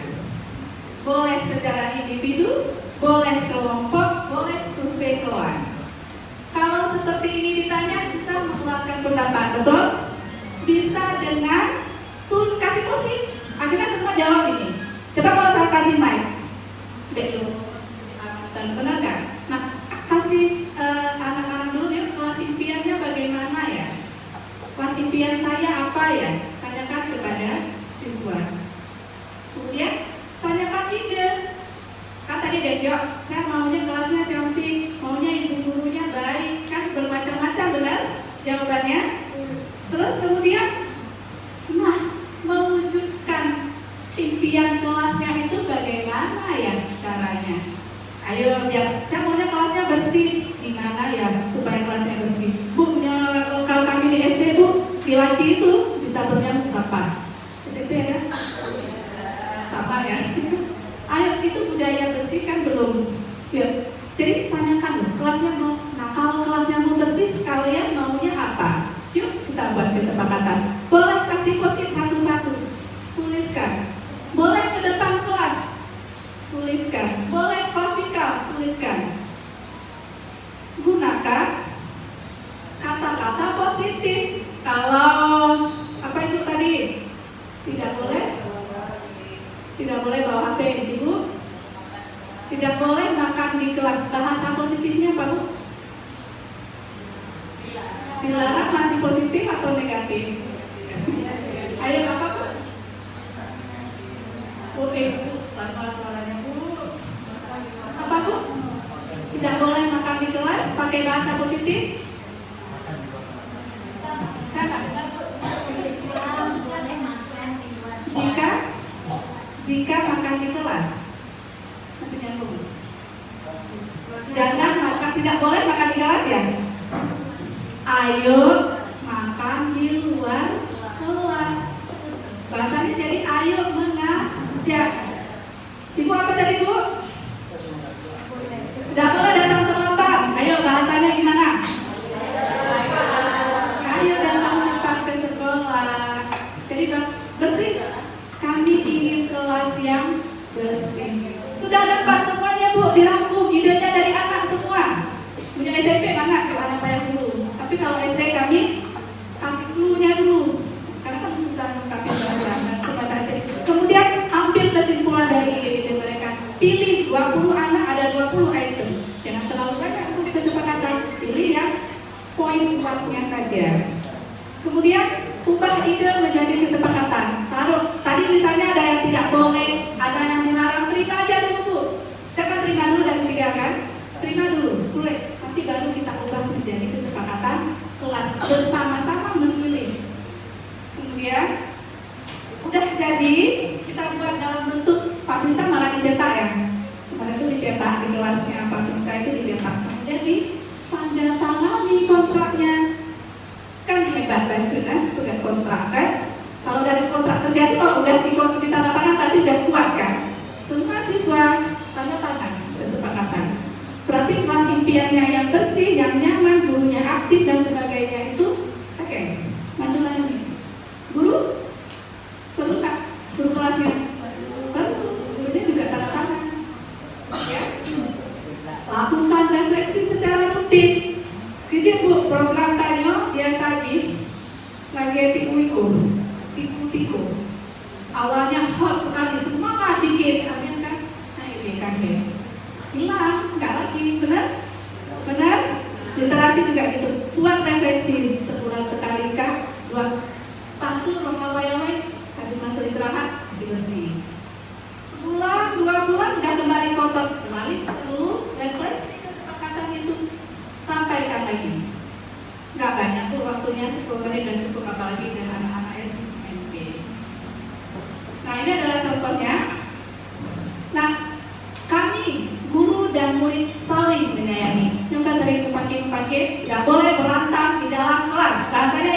Boleh secara individu, boleh kelompok, boleh survei kelas. Kalau seperti ini ditanya, susah mengeluarkan pendapat, betul? Bisa dengan kasih kursi. Akhirnya semua jawab ini. Coba kalau saya kasih mic, benar nggak? Nah, kasih anak-anak dulu ya, kelas impiannya bagaimana ya? Kelas impian saya apa ya? Tanyakan kepada siswa. Kemudian tanyakan ide. Kan tadi Dejo, saya maunya kelasnya cantik, maunya ibu gurunya baik, kan bermacam-macam benar jawabannya. Terus kemudian jawab ya, saya maunya kelasnya bersih. Gimana ya supaya kelasnya bersih? Bu, kalau kami di SD Bu, di laci itu bisa bernyamuk sampah. SMP ada? Sama ya. Ayo, itu budaya bersih kan belum? Ya. Jadi tanyakan loh, kelasnya mau, nah kalau kelasnya mau bersih, kalian maunya apa? Yuk kita buat kesepakatan. Boleh kasih post-it satu-satu, tuliskan. Boleh ke depan kelas, tuliskan. Boleh klasikal, tuliskan. Gunakan kata-kata positif. Kalau apa itu tadi? Tidak boleh bawa HP, Ibu. Tidak boleh makan di kelas. Bahasa positifnya apa, Bu? Dilarang. Masih positif atau negatif? Ayo apa, Bu? Oke, Bu. Tanpa suaranya, Bu. Apa, Bu? Tidak boleh makan di kelas pakai bahasa positif? Saya nggak dengar, Bu. Jika makan di kelas, masih nyambung. Jangan makan, tidak boleh makan di kelas ya. Ayo makan di luar kelas. Bahasanya jadi ayo mengajak. Ibu apa tadi, Bu? Tidak boleh datang terlambat. Ayo bahasanya gimana? Ayo datang cepat ke sekolah. Jadi bersih. Kami ingin kelas yang bersih. Sudah dapat semuanya, Bu, dirangkum. Idenya dari anak semua. Punya SMP banget tuh anak saya dulu. Tapi kalau SD kami kasih clue-nya dulu. Karena kan susah mengungkapin bahasa Aceh. Kemudian ambil kesimpulan dari ide-ide mereka. Pilih 20 anak, ada 20 item. Jangan terlalu banyak untuk kesepakatan. Pilih yang poin kuatnya saja. Kemudian ubah ide menjadi kesepakatan. Taruh, tadi misalnya ada yang tidak boleh, ada yang dilarang, terima aja dulu, Bu. Saya kan terima dulu dan tiga kan? Terima dulu, tulis. Nanti baru kita ubah menjadi kesepakatan kelas bersama-sama memilih. Kemudian udah jadi, kita buat dalam bentuk Pak Bisa malah dicetak ya. Kemarin itu dicetak di kelasnya Pak Bisa itu dicetak. Kemudian ditandatangani kontraknya. Kan hebat baju kan, udah kontrak kan. Kalau dari kontrak kerja itu kalau udah ditandatangan tadi udah kuat kan. Semua siswa tanda tangan kesepakatan. Berarti kelas impiannya yang bersih, yang nyaman, gurunya aktif dan sebagainya itu oke. Maju lagi. Guru perlu nggak? Guru kelasnya perlu. Gurunya juga tanda tangan. Ya. Lakukan refleksi secara rutin. Kejip, Bu, program tanya dia saji lagi tiku. Awalnya hot sekali, semangat bikin, akhirnya kan, nah ini kan ya, hilang, nggak lagi, benar? Literasi juga gitu, buat refleksi sebulan sekali kah, dua, pas tuh rohawai habis masuk istirahat masih bersih. Sebulan, 2 bulan udah kembali kotor, kembali perlu refleksi kesepakatan itu. Sampaikan lagi. Nggak banyak tuh waktunya 10 menit dan cukup, apalagi dengan anak-anak SMP. Nah ini adalah contohnya. Nah kami guru dan murid saling menyayangi. Yang kan sering pakai, nggak boleh berantem di dalam kelas. Bahasanya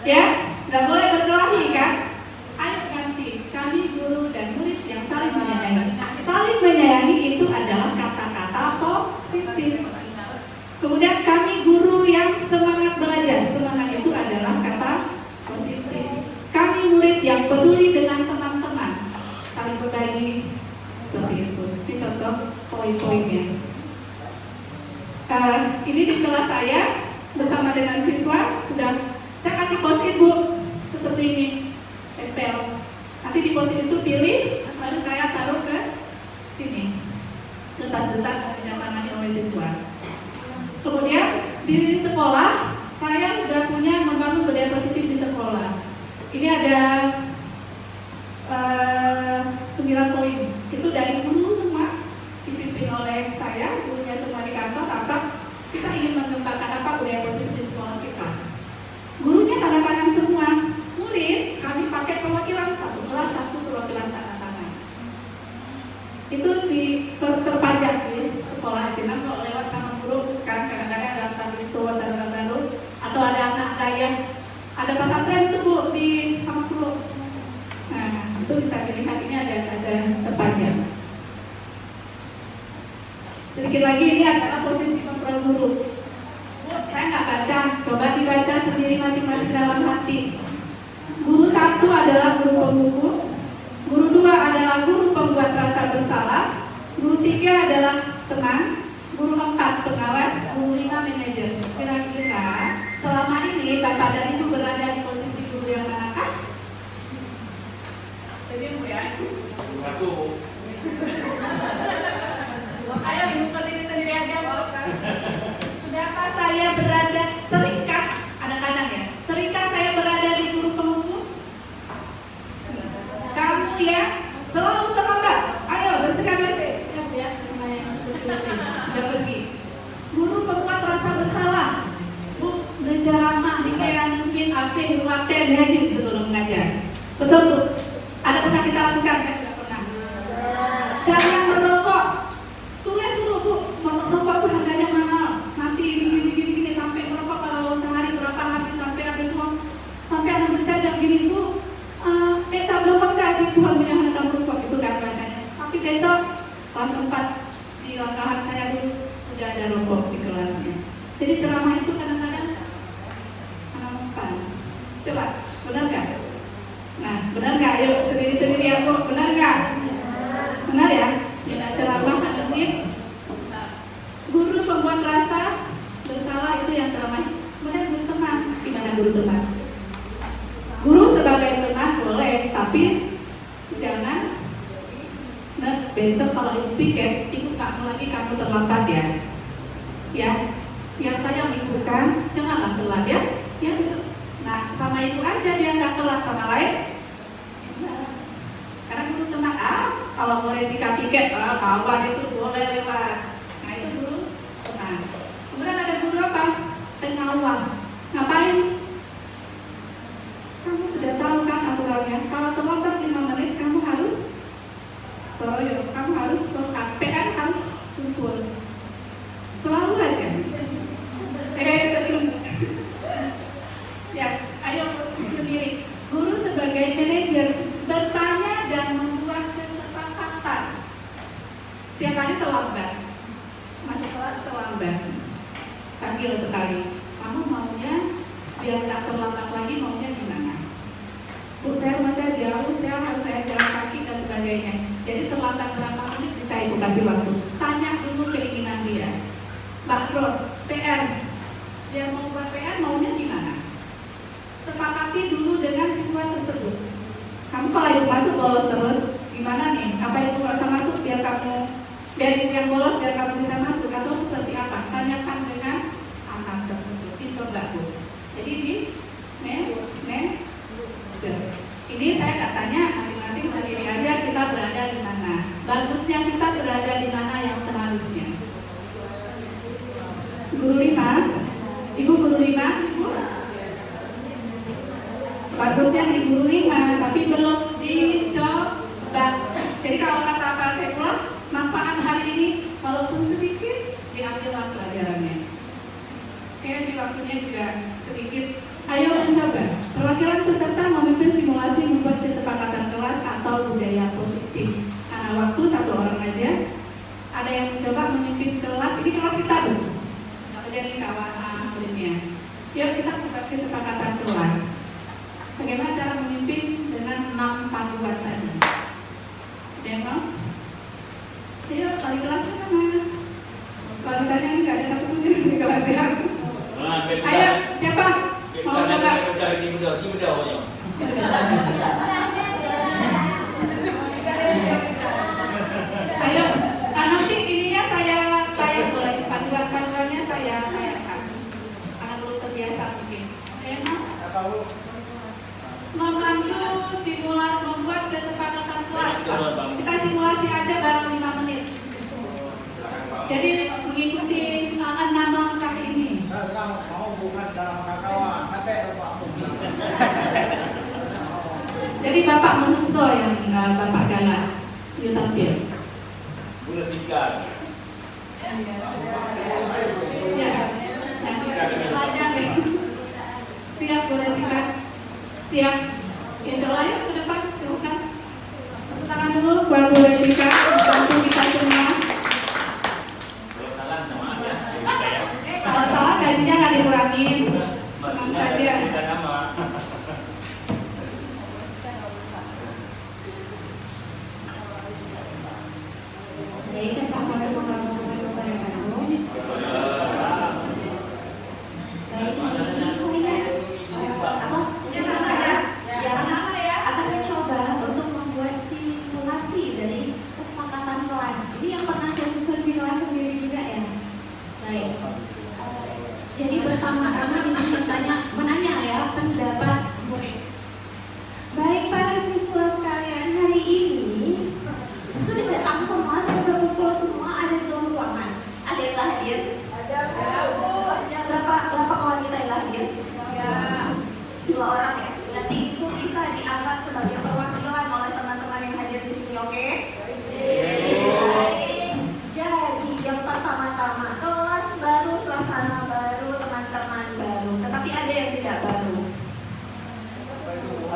ya, nggak boleh berkelahi kan? Ayo ganti. Kami guru dan murid yang saling menyayangi. Saling menyayangi itu adalah kata-kata positif. Kemudian kami guru yang semangat belajar. Semangat itu adalah kata positif. Kami murid yang peduli dengan teman-teman, saling berbagi, seperti itu. Ini contoh poin-poinnya. Ini di kelas saya bersama dengan siswa sudah saya kasih post-it, Bu, seperti ini, tempel. Nanti di post-it itu pilih, lalu saya taruh ke sini, kertas besar ditandatangani oleh siswa. Kemudian di sekolah saya sudah punya membangun budaya positif di sekolah. Ini ada 9 poin. Itu dari guru semua, dipimpin oleh saya, gurunya semua di kantor. Apa kita ingin mengembangkan apa bisa dilihat ini ada terpajang. Sedikit lagi ini adalah posisi kontrol guru. Saya nggak baca, coba dibaca sendiri masing-masing dalam hati. Guru 1 adalah guru pembuku, guru 2 adalah guru pembuat rasa bersalah, guru 3 adalah teman, guru 4 pengawas, guru 5 manajer. Kira-kira selama ini Bapak dan Ibu berada di posisi guru yang manakah? Sedih Bu ya? Satu. Ayo Ibu berdiri sendiri aja Bu. Sudahkah saya berada, seringkah, kadang-kadang ya, seringkah saya berada di guru pembuku? Kamu ya selalu terlambat. Ayo bersihkan WC. Ya Bu ya, lumayan bersih WC. Udah pergi. Guru pembuat rasa bersalah. Bu, ngejaramah, mungkin apa ruwate ngaji sebelum mengajar. Betul Bu. Ada pernah kita lakukan? Saya tidak pernah. Jangan merokok. Tulis dulu Bu, merokok itu harganya mahal. Nanti gini sampai merokok kalau sehari berapa habis sampai semua. Sampai anak bercadang gini Bu. Tak belum sih Tuhan punya anak merokok itu kan bahasanya. Tapi besok kelas 4 di langkahan saya dulu udah ada rokok di kelasnya. Jadi ceramah itu kadang-kadang anak mempan. Coba, benar nggak? Nah, benar nggak? Ayo sendiri-sendiri ya Bu, benar nggak? Benar ya? Tidak ceramah hadapin. Guru pembuat rasa bersalah itu yang ceramah. Kemudian guru teman, gimana guru teman? Guru sebagai teman boleh, tapi jangan. Nah, besok kalau Ibu pikir, Ibu nggak mau lagi kamu terlambat ya. Ya, yang saya minggukan, janganlah telat ya. Ya besok. Nah, sama Ibu aja dia nggak telat sama lain. Karena guru teman, kalau mau resika piket, kawan itu boleh lewat. Nah itu guru teman. Kemudian ada guru apa? Pengawas. Ngapain? Kamu sudah tahu kan aturannya. Kalau terlambat 5 menit, kamu harus toroyo. Kamu harus terus PR harus kumpul. Selalu aja. Senyum. Ya, ayo posisi sendiri. Guru sebagai manajer bertanya dan membuat kesepakatan. Tiap kali terlambat, masuk kelas terlambat, panggil sekali. Kamu maunya biar nggak terlambat lagi, maunya gimana? Bu, saya rumah saya jauh, saya harus jalan kaki dan sebagainya. Jadi terlambat berapa menit bisa Ibu kasih waktu. Tanya dulu keinginan dia. Mbak Bro, PR, dia mau buat PR maunya gimana? Sepakati dulu dengan siswa tersebut. Kamu kalau Ibu masuk bolos terus, gimana nih? Apa Ibu nggak bisa masuk biar Ibu yang bolos biar kamu bisa masuk atau seperti apa? Tanyakan dengan anak tersebut. Dicoba Bu. Jadi di manajer. Ini saya nggak tanya, masing-masing sendiri aja kita berada di mana. Bagusnya kita berada di mana yang seharusnya. Guru 5, Ibu guru 5, Ibu. Bagusnya di guru 5, tapi belum dicoba. Jadi kalau kata Pak Saifullah, manfaat hari ini walaupun sedikit diambillah pelajarannya. Oke, di waktunya juga sedikit. Ayo mencoba. Perwakilan peserta memimpin simulasi membuat kesepakatan kelas atau budaya positif. Karena waktu 1 orang aja. Ada yang mencoba memimpin kelas. Ini kelas kita Bu. Nggak menjadi kawan muridnya. Yuk kita buat kesepakatan kelas. Bagaimana cara memimpin dengan 6 panduan tadi? Ada yang mau? Ayo, wali kelasnya mana? Kalau ditanya ini nggak ada satu pun di kelasnya. Ayo, siapa? Mau coba? Ayo, nanti ininya saya boleh panduannya saya kan. Karena belum terbiasa mungkin. Ada yang mau? Memandu simulat membuat kesepakatan kelas. Kita simulasi aja bareng 5 menit. Jadi mengikuti 6 langkah ini. Saya mau bukan dalam kawan, tapi Jadi Bapak Menungso yang Bapak Galak yuk tampil. Bersihkan. Ya, pelajar nih. Siap boleh sikat. Siap. Insya Allah ya ke depan silakan. dulu buat Bu Revita, bantu kita semua. Kalau salah minta maaf ya. Kita ya. Kalau salah gajinya nggak dikurangin, tenang saja. Kita nama. Jadi Assalamualaikum warahmatullahi wabarakatuh. Baik, ini saya akan mencoba untuk membuat simulasi dari kesepakatan kelas. Ini yang pernah saya susun di kelas sendiri juga ya. Baik. Jadi pertama-tama di sini menanya ya pendapat murid. Baik para siswa sekalian, hari ini sudah datang semua, sudah berkumpul semua, ada di dalam ruangan. Ada yang telah hadir? Ada. Berapa kawan kita yang hadir? Ya. 2 orang ya. Berarti itu bisa dianggap sebagai perwakilan oleh teman-teman yang hadir di sini, oke? Baik. Jadi yang pertama-tama kelas baru, suasana baru, teman-teman baru. Tetapi ada yang tidak baru.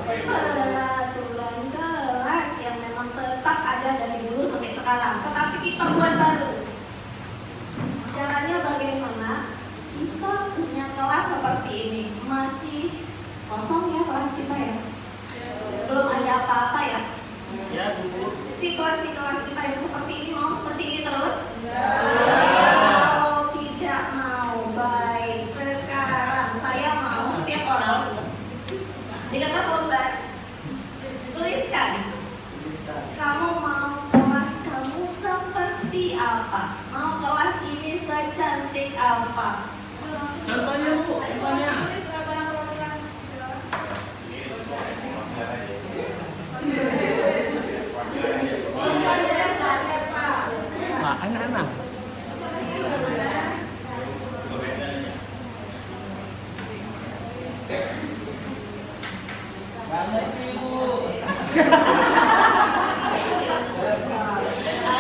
Peraturan kelas yang memang tetap ada dari dulu sampai sekarang, tetapi kita buat baru. Caranya bagaimana? Kita punya kelas seperti ini, masih kosong ya kelas kita ya, belum ada apa-apa ya. Ya, Bu. Situasi kelas kita yang seperti ini mau seperti ini terus? Kalau tidak mau, baik sekarang saya mau setiap orang di kertas lembar tuliskan, kamu mau kelas kamu seperti apa? Mau kelas ini secantik apa? Contohnya, Bu. Contohnya. Nah, anak-anak.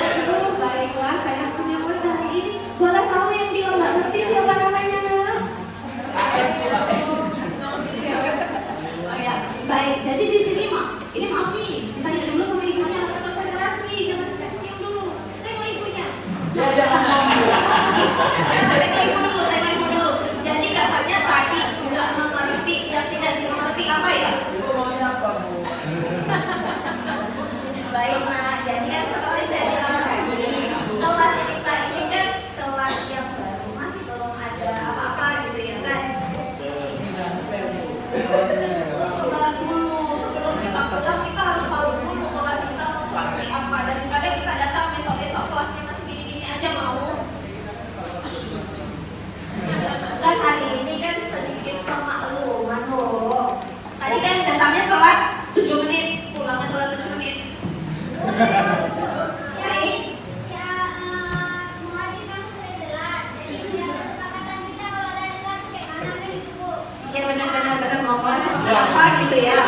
Aduh, baiklah, saya punya murid hari ini. Boleh tahu yang dia nggak ngerti siapa namanya, nak? Oh ya, baik. Jadi di sini ini maaf nih, tanya dulu sama ibunya, apa konsentrasi, jangan senyum dulu. Tengok ibunya. Tengok ibu dulu. Jadi katanya tadi nggak mengerti, yang tidak dimengerti apa ya? Baik, nah, jadi kan seperti saya bilang tadi, kelas kita ini kan kelas yang baru, masih belum ada apa-apa gitu ya kan. Sabar dulu, sebelum kita pulang kita harus tahu dulu kelas kita mau seperti apa, daripada kita datang besok-besok kelasnya masih gini-gini aja mau. Kan hari ini kan sedikit pemakluman loh. Tadi kan datangnya telat 7 menit, pulangnya telat 7 menit. Baik. Ya benar-benar mau kelas seperti apa gitu ya.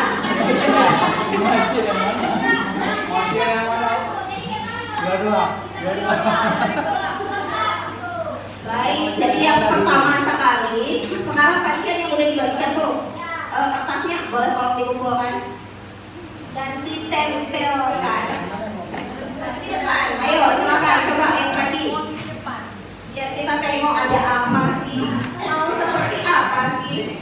Baik, jadi yang pertama sekali, sekarang tadi kan yang udah dibagikan tuh kertasnya, boleh tolong dikumpulkan dan ditempelkan di depan. Ayo silakan coba yang tadi. Ya kita tengok ada apa sih, mau seperti apa sih.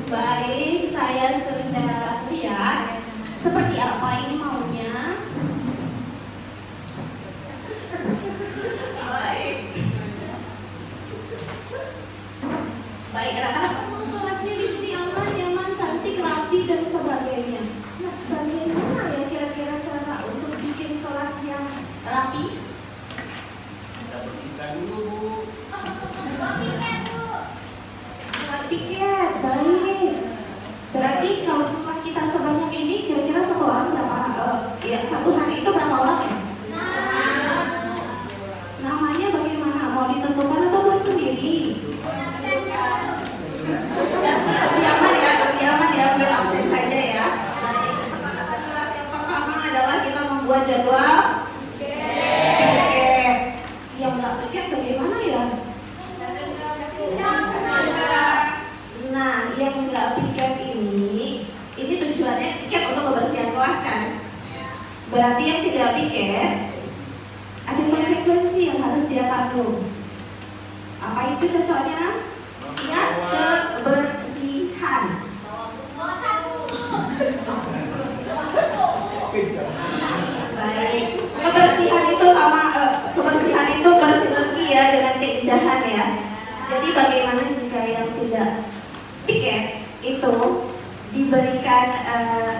Baik, saya sudah lihat seperti apa ini maunya. Baik, rata-rata kelasnya di sini aman, nyaman, cantik, rapi dan sebagainya. Nah, bagaimana ya kira-kira cara untuk bikin kelas yang rapi? Kita bersihkan dulu, Bu. Buat tiket, baik. Berarti kalau cuma kita sebanyak ini, kira-kira 1 orang bagaimana ya? Nah, yang nggak piket ini tujuannya piket untuk kebersihan kelas kan? Berarti yang tidak piket ada konsekuensi yang harus dia tanggung. Apa itu cocoknya? Ya, kebersihan. Baik, kebersihan itu sama kebersihan itu bersinergi ya dengan keindahan ya. Jadi bagaimana jika yang tidak piket itu diberikan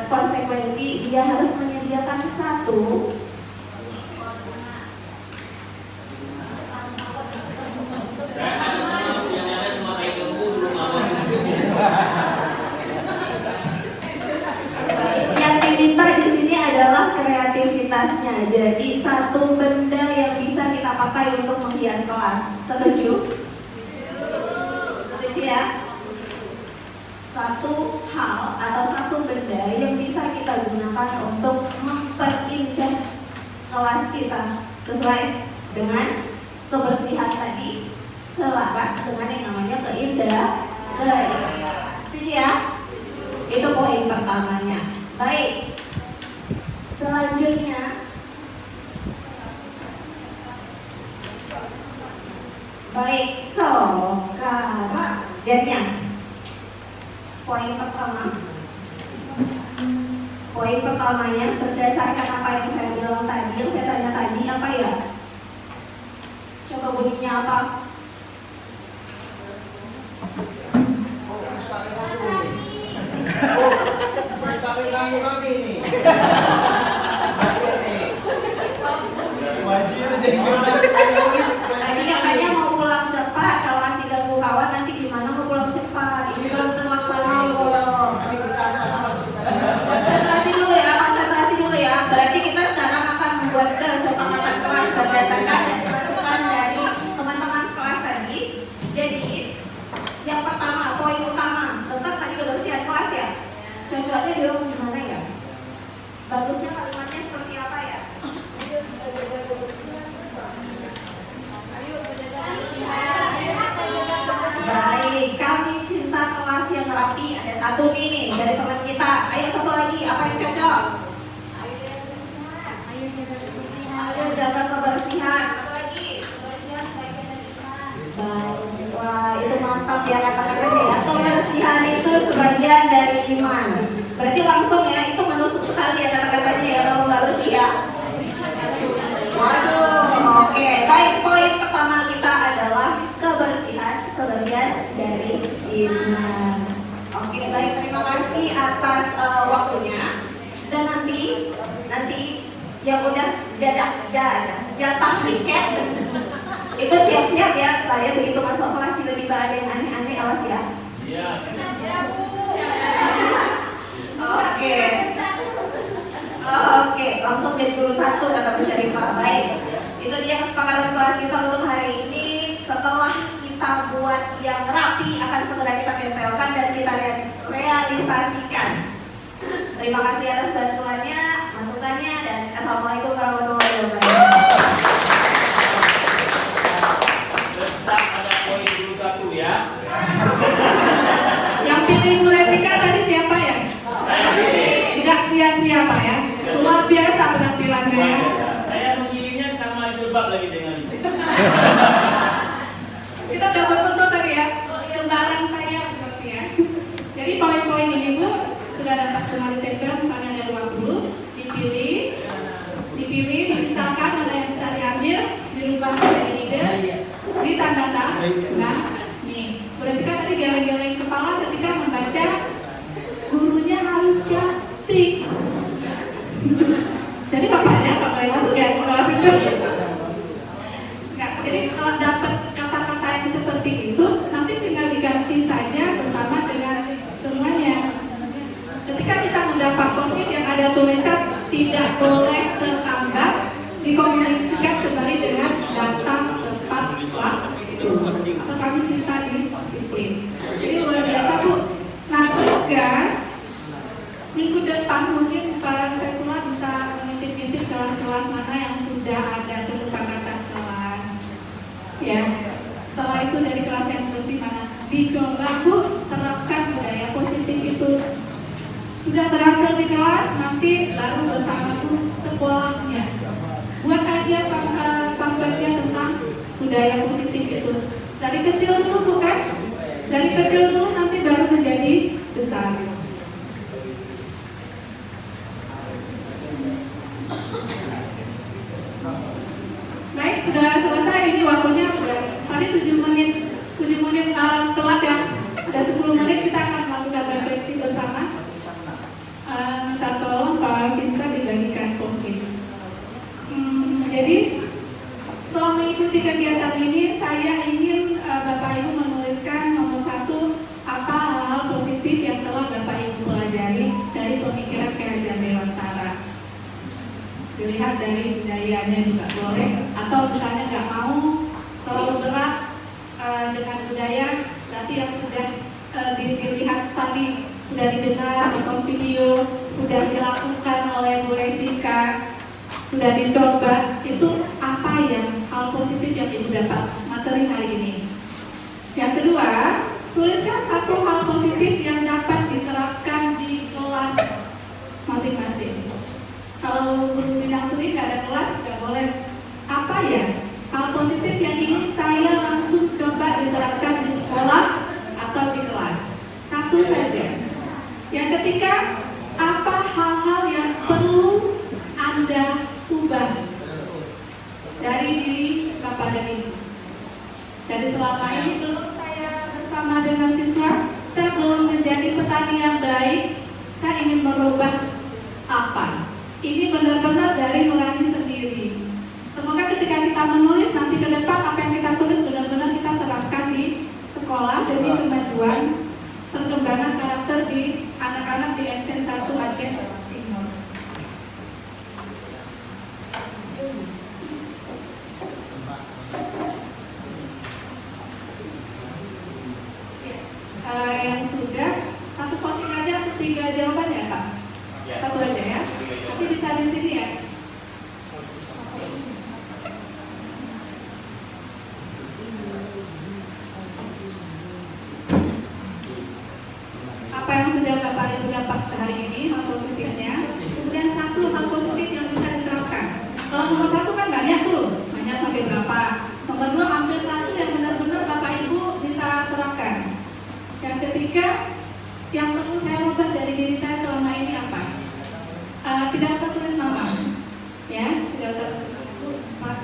konsekuensi, dia harus menyediakan satu yang diminta di sini adalah kreativitasnya. Jadi satu benda yang bisa kita pakai untuk menghias kelas. Setuju? Setuju ya? Satu hal atau satu benda yang bisa kita gunakan untuk memperindah kelas kita sesuai dengan kebersihan tadi, selaras dengan yang namanya keindahan. Setuju ya? Itu poin pertamanya. Baik. Selanjutnya, baik, sekarang jadinya poin pertamanya berdasarkan apa yang saya bilang tadi, yang saya tanya tadi apa ya? Coba bunyinya apa? Ganggu kami nih. Tadi katanya mau pulang cepat, kalau masih ganggu kawan nanti gimana mau pulang cepat? Ini belum terlaksana loh. Konsentrasi dulu ya. Berarti kita sekarang akan membuat kesepakatan kelas berdasarkan masukan dari teman-teman kelas tadi. Jadi yang pertama, poin utama tentang tadi kebersihan kelas ya. Cocoknya dia gimana ya? Bagusnya kalimatnya seperti apa ya? Baik, kami cinta kelas yang rapi. Ada satu nih dari teman kita. Ayo satu lagi, apa yang cocok? Ayo jaga kebersihan. Satu lagi. Baik, wah itu mantap ya kata-katanya ya. Kebersihan itu sebagian dari iman. Berarti langsung ya, itu menusuk sekali ya kata-katanya ya, kalau nggak bersih ya. Waduh, oke. Baik, poin pertama kita adalah kebersihan sebagian dari iman. Oke, baik, terima kasih atas waktunya. Dan nanti yang udah jatah piket itu siap-siap ya. Saya begitu masuk kelas tiba-tiba ada yang aneh-aneh, awas ya. Iya. Oke, langsung jadi guru satu kata Bu Syarifah. Baik, itu dia kesepakatan kelas kita untuk hari ini. Setelah kita buat yang rapi, akan segera kita tempelkan dan kita realisasikan. Terima kasih atas bantuannya, masukannya, dan assalamualaikum warahmatullahi wabarakatuh. Tetap ada poin guru satu ya. Yang pilih Bu Resika tadi siapa ya? Enggak sia-sia Pak ya. Luar biasa penampilannya ya. Saya memilihnya sama jilbab lagi dengan itu. Kita udah berbentuk tadi ya. Lembaran saya berarti ya. Jadi poin-poin ini Bu sudah dapat semua ditempel, misalnya ada 20, dipilih, misalkan mana yang bisa diambil, dirubah menjadi ide, ditandakan. Nah, nih, Bu Resika tadi geleng-geleng kepala ketika membaca gurunya harus cantik. Jadi bapaknya nggak boleh masuk ya ke kelas itu. Nggak, jadi kalau dapat kata-kata yang seperti itu, nanti tinggal diganti saja bersama dengan semuanya. Ketika kita mendapat post-it yang ada tulisan tidak boleh tertambat, dikomunikasikan kembali dengan data tempat waktu. Atau kami ya. Setelah itu dari kelas yang mana dicoba Bu terapkan budaya positif itu. Sudah berhasil di kelas, nanti baru bersama Bu sekolahnya. Buat aja pamfletnya tentang budaya positif itu. Dari kecil dulu bukan? Dari kecil dulu nanti baru menjadi besar. Baik, sudah selesai. Ini waktunya udah tadi 7 menit telat ya. Ada 10 menit kita akan melakukan refleksi bersama. Minta tolong Pak Vinsa dibagikan post-it. Jadi setelah mengikuti kegiatan ini, saya ingin Bapak Ibu menuliskan nomor 1 apa hal-hal positif yang telah Bapak Ibu pelajari dari pemikiran Ki Hajar Dewantara. Dilihat dari budayanya juga boleh, atau misalnya nggak mau terlalu berat dengan budaya, berarti yang sudah dilihat tadi, sudah didengar, nonton video, sudah dilakukan oleh Bu Resika, sudah dicoba, itu apa yang hal positif yang Ibu dapat materi hari ini. Yang kedua, tuliskan 1 hal positif yang dapat diterapkan di kelas masing-masing. Kalau guru bidang seni nggak ada kelas juga boleh. Apa ya hal positif yang ingin saya langsung coba diterapkan di sekolah atau di kelas? 1 saja. Yang ketiga, apa hal-hal yang perlu Anda ubah dari diri Bapak dan Ibu? Dari selama ini belum saya bersama dengan siswa, saya belum menjadi petani yang baik. Saya ingin merubah apa? Ini benar-benar dari nurani sendiri. Semoga ketika kita menulis nanti ke depan, apa yang kita tulis benar-benar kita terapkan di sekolah demi kemajuan perkembangan karakter di anak-anak di MCN 1 Aceh Timur. Yang sudah 1 posting aja 3 jawaban ya Pak? 1 aja ya. Nanti bisa di sini ya. Apa yang sudah Bapak Ibu dapat hari ini hal positifnya. Kemudian 1 hal positif yang bisa diterapkan. Kalau nomor 1 kan banyak tuh, banyak sampai berapa. Nomor 2 ambil 1 yang benar-benar Bapak Ibu bisa terapkan. Yang ketiga, yang perlu saya rubah dari diri saya selama ini apa? Tidak usah tulis nama, ya, tidak usah Pak.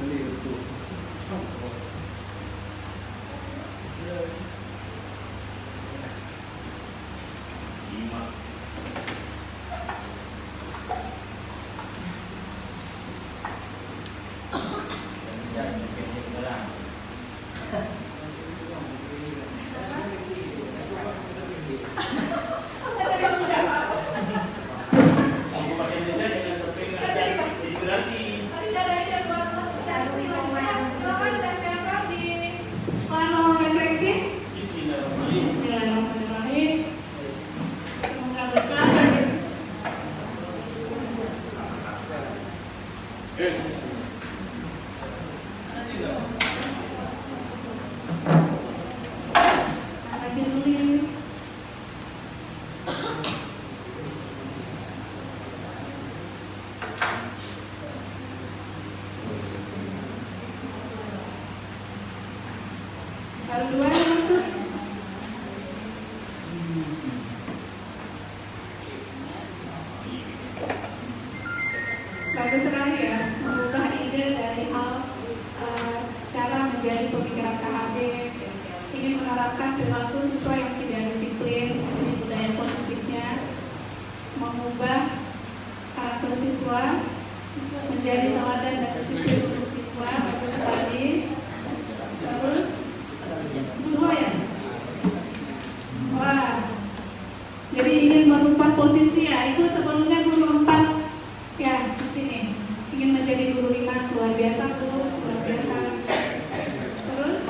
Beli itu. Lalu dua yang masuk. Bagus sekali ya, mengubah ide dari hal cara menjadi pemikiran KHB, ingin menerapkan perilaku siswa yang tidak disiplin, ini budaya positifnya, mengubah karakter siswa menjadi teladan dan disiplin untuk siswa, bagus sekali. Terus dua ya, wah, jadi ingin merubah posisi ya, itu sebelumnya guru 4 ya, di sini ingin menjadi guru 5, luar biasa tuh, luar biasa. Terus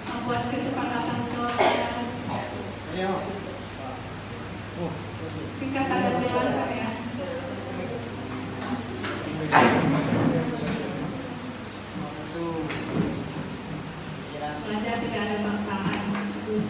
membuat kesepakatan kelas singkat padat dewasa ya. Belajar tidak ada paksaan. Terus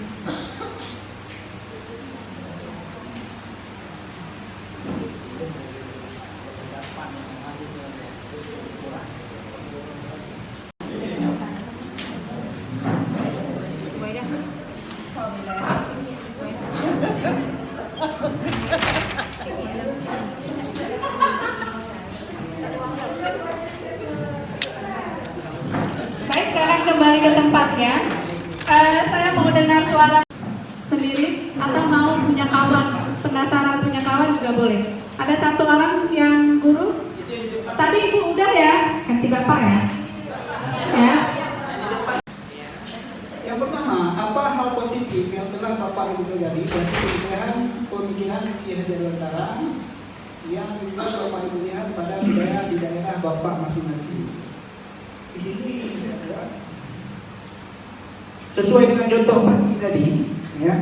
baik, sekarang kembali ke tempatnya. Saya mau dengar suara sendiri atau mau punya kawan, penasaran punya kawan juga boleh. Ada satu orang yang guru. Tadi ibu udah ya, ganti bapak ya. Ya. Yang pertama, apa hal positif yang telah Bapak Ibu pelajari dari pemikiran Ki Hajar Dewantara yang juga Bapak Ibu lihat pada budaya di daerah Bapak masing-masing. Di sini sesuai dengan contoh Pak tadi, ya,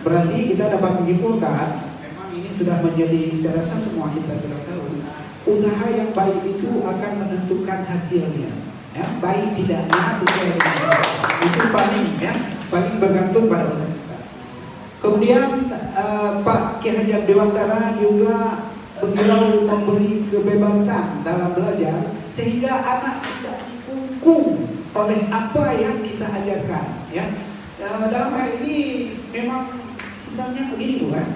berarti kita dapat menyimpulkan memang ini sudah menjadi, saya rasa semua kita sudah tahu, usaha yang baik itu akan menentukan hasilnya. Ya, baik tidaknya sesuai dengan itu paling bergantung pada usaha kita. Kemudian Pak Ki Hajar Dewantara juga beliau memberi kebebasan dalam belajar sehingga anak tidak dikungkung oleh apa yang kita ajarkan. Ya, dalam hal ini memang sebenarnya begini bukan?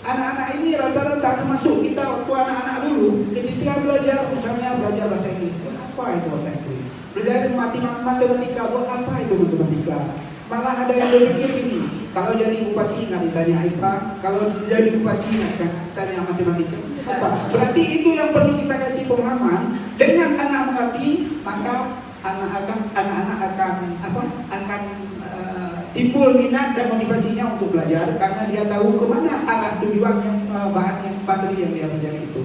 Anak-anak ini rata-rata termasuk kita waktu anak-anak dulu ketika belajar, misalnya belajar bahasa Inggris, buat apa itu bahasa Inggris? Belajar matematika, buat apa itu matematika? Malah ada yang berpikir ini, kalau jadi bupati nggak ditanya IPA, kalau jadi bupati nggak ditanya matematika. Apa? Berarti itu yang perlu kita kasih pemahaman. Dengan anak mengerti, maka anak-anak akan timbul minat dan motivasinya untuk belajar karena dia tahu kemana arah tujuan yang bahan yang materi yang dia pelajari itu.